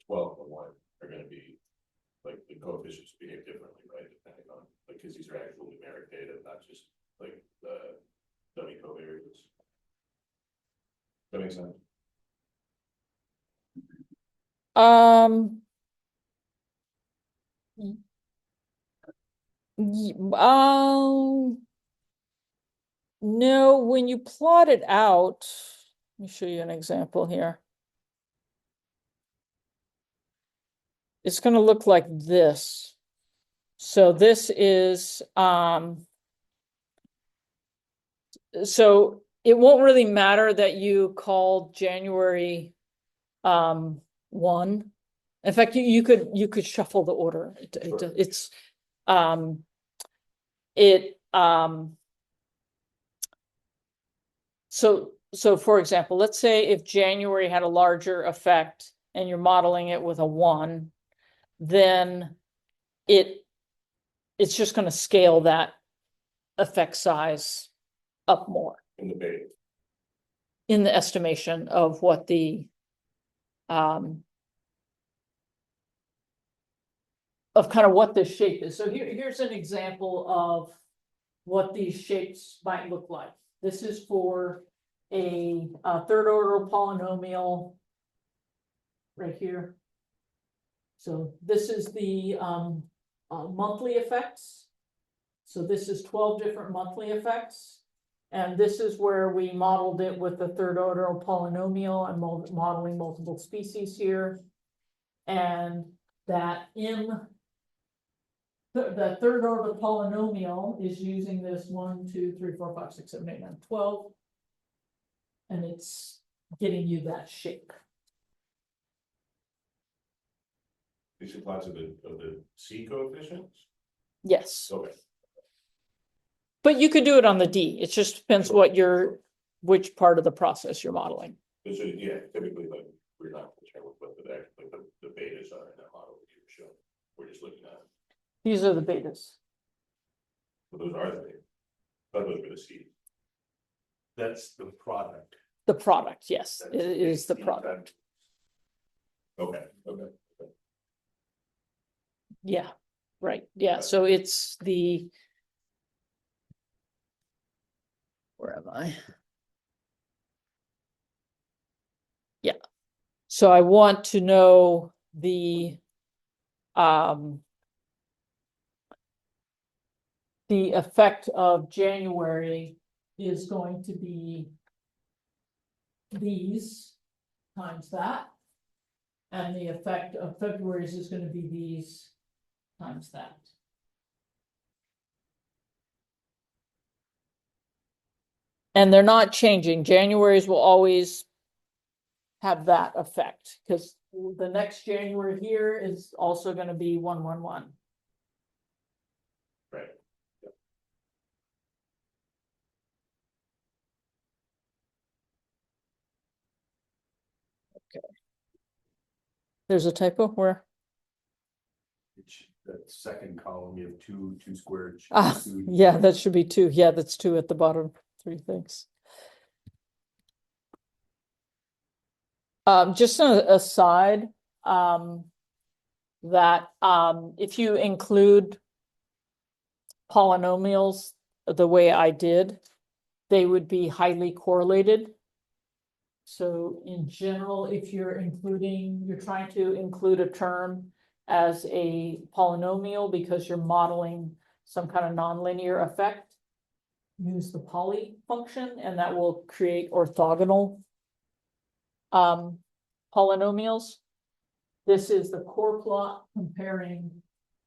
12 and the 1 are going to be like the coefficients behave differently, right? Depending on because these are actual numeric data, not just like the dummy covariates. That makes sense. No, when you plot it out, let me show you an example here. It's going to look like this. So this is, so it won't really matter that you call January 1. In fact, you could shuffle the order. So for example, let's say if January had a larger effect and you're modeling it with a 1, then it's just going to scale that effect size up more In the beta. in the estimation of what the of kind of what this shape is. So here's an example of what these shapes might look like. This is for a third order polynomial right here. So this is the monthly effects. So this is 12 different monthly effects. And this is where we modeled it with the third order polynomial. I'm modeling multiple species here. And that the third order polynomial is using this 1, 2, 3, 4, 5, 6, 7, 8, 9, 12. And it's getting you that shape. These are plots of the C coefficients. Yes. Okay. But you could do it on the D. It just depends Sure. which part of the process you're modeling. Yeah, typically like we're not concerned with what the betas are in that model that you were showing. We're just looking at, These are the betas. well, those are the betas. But those are the seeds. That's the product. The product, yes, it That's is the in product. Okay. Yeah, right. Yeah, so it's the. Where am I? Yeah. So I want to know the effect of January is going to be these times that. And the effect of February's is going to be these times that. And they're not changing. January's will always have that effect because the next January here is also going to be 111. Right. There's a typo where? That second column, you have two squared. Yeah, that should be 2. Yeah, that's 2 at the bottom. 3 things. Just an aside, that if you include polynomials the way I did, they would be highly correlated. So in general, if you're trying to include a term as a polynomial because you're modeling some kind of nonlinear effect, use the poly function and that will create orthogonal polynomials. This is the core plot comparing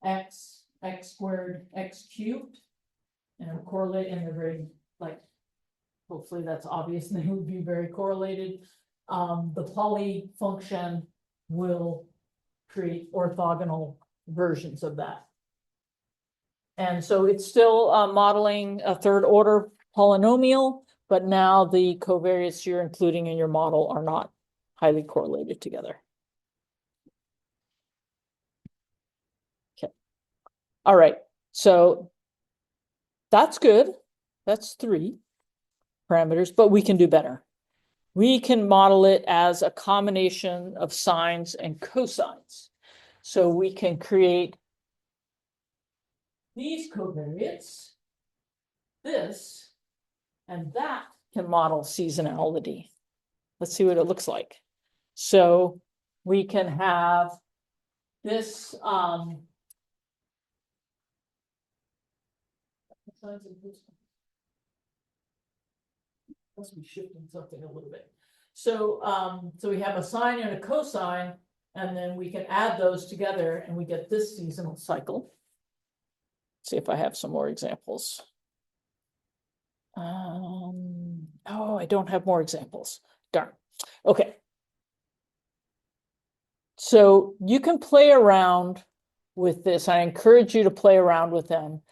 x squared, x cubed, and correlate, and they're very, like, hopefully that's obvious, and they would be very correlated. The poly function will create orthogonal versions of that. And so it's still modeling a third order polynomial, but now the covariates you're including in your model are not highly correlated together. Okay. All right. So that's good. That's 3 parameters, but we can do better. We can model it as a combination of sines and cosines. So we can create these covariates, this, and that can model seasonality. Let's see what it looks like. So we can have this must be shifting something a little bit. So so we have a sine and a cosine, and then we can add those together and we get this seasonal cycle. Let's see if I have some more examples. Oh, I don't have more examples. Darn. Okay. So you can play around with this. I encourage you to play around with them.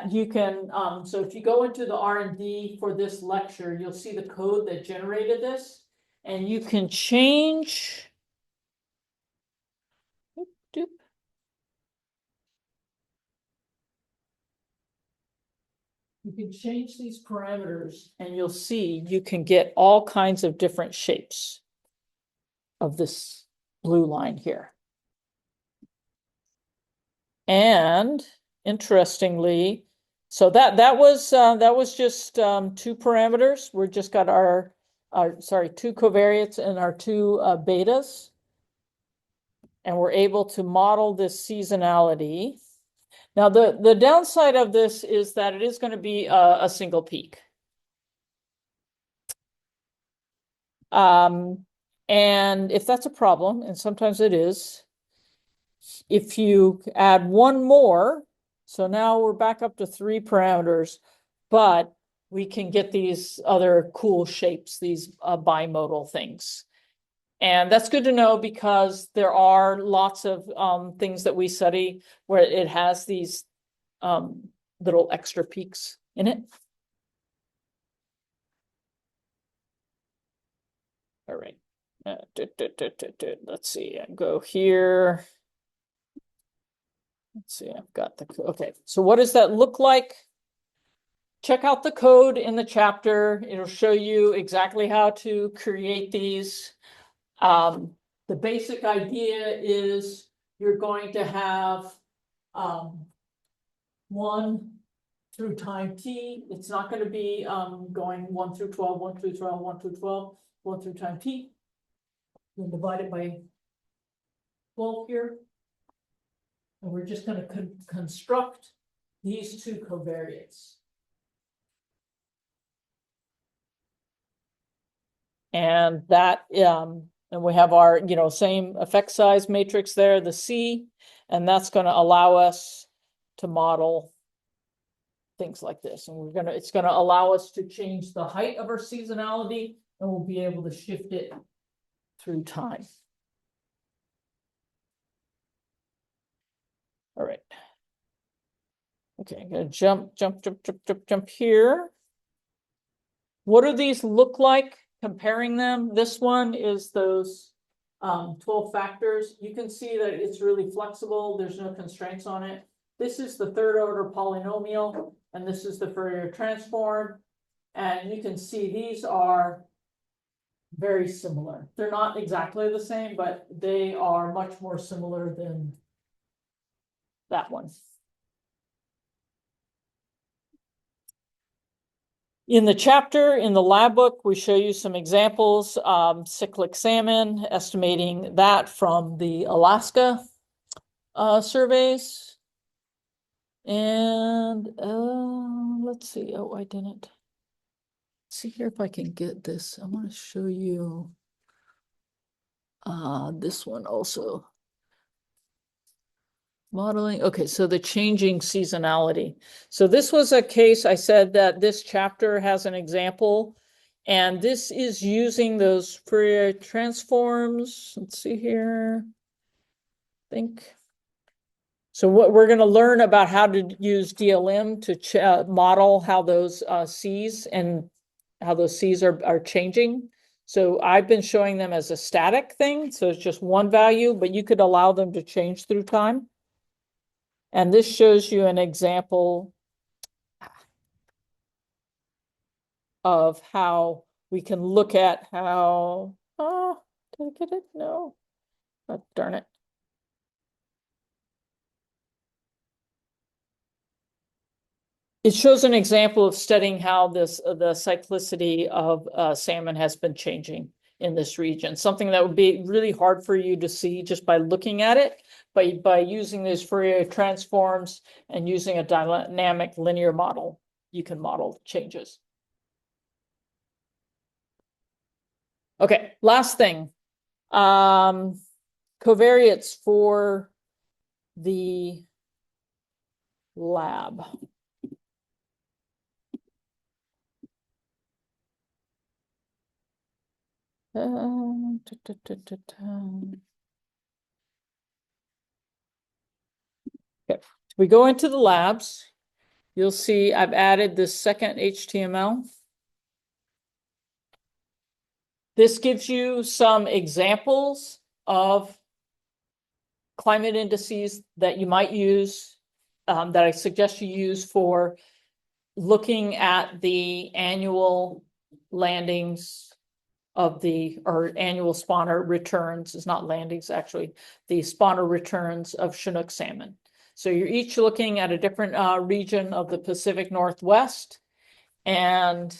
You can, so if you go into the R&D for this lecture, you'll see the code that generated this, and you can change. Doop. You can change these parameters, and you'll see you can get all kinds of different shapes of this blue line here. And interestingly, so that was just 2 parameters. We're just got our 2 covariates and our 2 betas, and we're able to model this seasonality. Now the downside of this is that it is going to be a single peak. And if that's a problem, and sometimes it is, if you add 1 more, so now we're back up to 3 parameters, but we can get these other cool shapes, these bimodal things. And that's good to know because there are lots of things that we study where it has these little extra peaks in it. All right. Let's see, I go here. Let's see, I've got the, okay, so what does that look like? Check out the code in the chapter. It'll show you exactly how to create these. The basic idea is you're going to have 1 through time t. It's not going to be going 1 through 12, 1 through 12, 1 through 12, 1 through time t. We'll divide it by 12 here. And we're just going to construct these two covariates. And that, and we have our, same effect size matrix there, the C, and that's going to allow us to model things like this. And it's going to allow us to change the height of our seasonality, and we'll be able to shift it through time. All right. Okay, I'm going to jump here. What do these look like? Comparing them, this one is those 12 factors. You can see that it's really flexible. There's no constraints on it. This is the third order polynomial, and this is the Fourier transform. And you can see these are very similar. They're not exactly the same, but they are much more similar than that one. In the chapter, in the lab book, we show you some examples, cyclic salmon, estimating that from the Alaska surveys. And let's see, oh, I didn't. See here if I can get this. I want to show you this one also. Modeling. Okay, so the changing seasonality. So this was a case, I said that this chapter has an example, and this is using those Fourier transforms. Let's see here. I think. So what we're going to learn about how to use DLM to model how those C's and how those C's are changing. So I've been showing them as a static thing. So it's just one value, but you could allow them to change through time. And this shows you an example of how we can look at how, oh, did I get it? No, oh, darn it. It shows an example of studying how the cyclicity of salmon has been changing in this region, something that would be really hard for you to see just by looking at it. But by using these Fourier transforms and using a dynamic linear model, you can model changes. Okay, last thing. Covariates for the lab. Okay, if we go into the labs, you'll see I've added this second HTML. This gives you some examples of climate indices that you might use, that I suggest you use for looking at the annual landings of or annual spawner returns. It's not landings, actually, the spawner returns of Chinook salmon. So you're each looking at a different region of the Pacific Northwest, and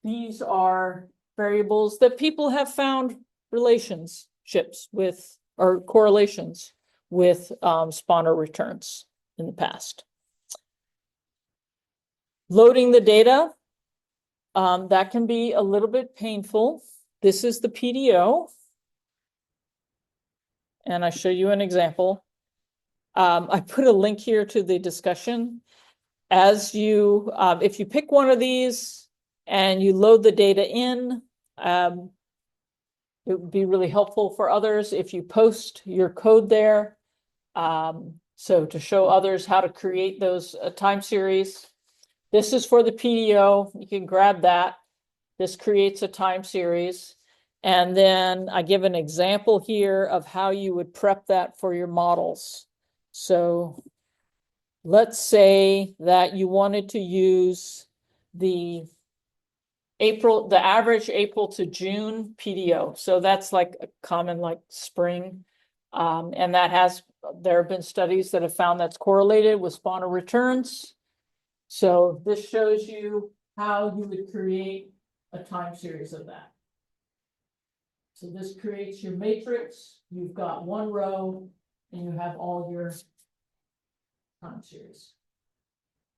these are variables that people have found relationships with or correlations with spawner returns in the past. Loading the data, that can be a little bit painful. This is the PDO. And I show you an example. I put a link here to the discussion. As you, if you pick one of these and you load the data in, it would be really helpful for others if you post your code there. So to show others how to create those time series. This is for the PDO. You can grab that. This creates a time series. And then I give an example here of how you would prep that for your models. So let's say that you wanted to use the average April to June PDO. So that's like a common like spring. And there have been studies that have found that's correlated with spawner returns. So this shows you how you would create a time series of that. So this creates your matrix. You've got one row and you have all your time series.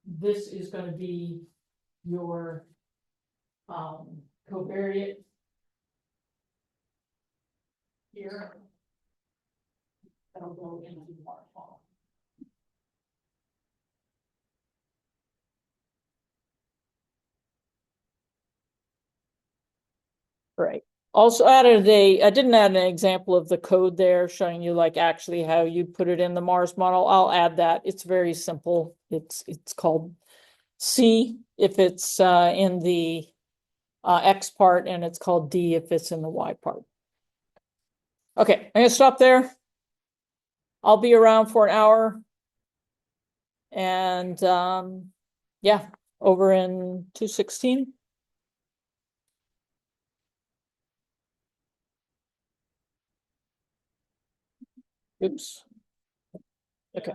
This is going to be your covariate here. That'll go into the waterfall. Right. Also I didn't add an example of the code there showing you like actually how you put it in the Mars model. I'll add that. It's very simple. It's called C if it's in the X part, and it's called D if it's in the Y part. Okay, I'm gonna stop there. I'll be around for an hour. And yeah, over in 216. Oops. Okay.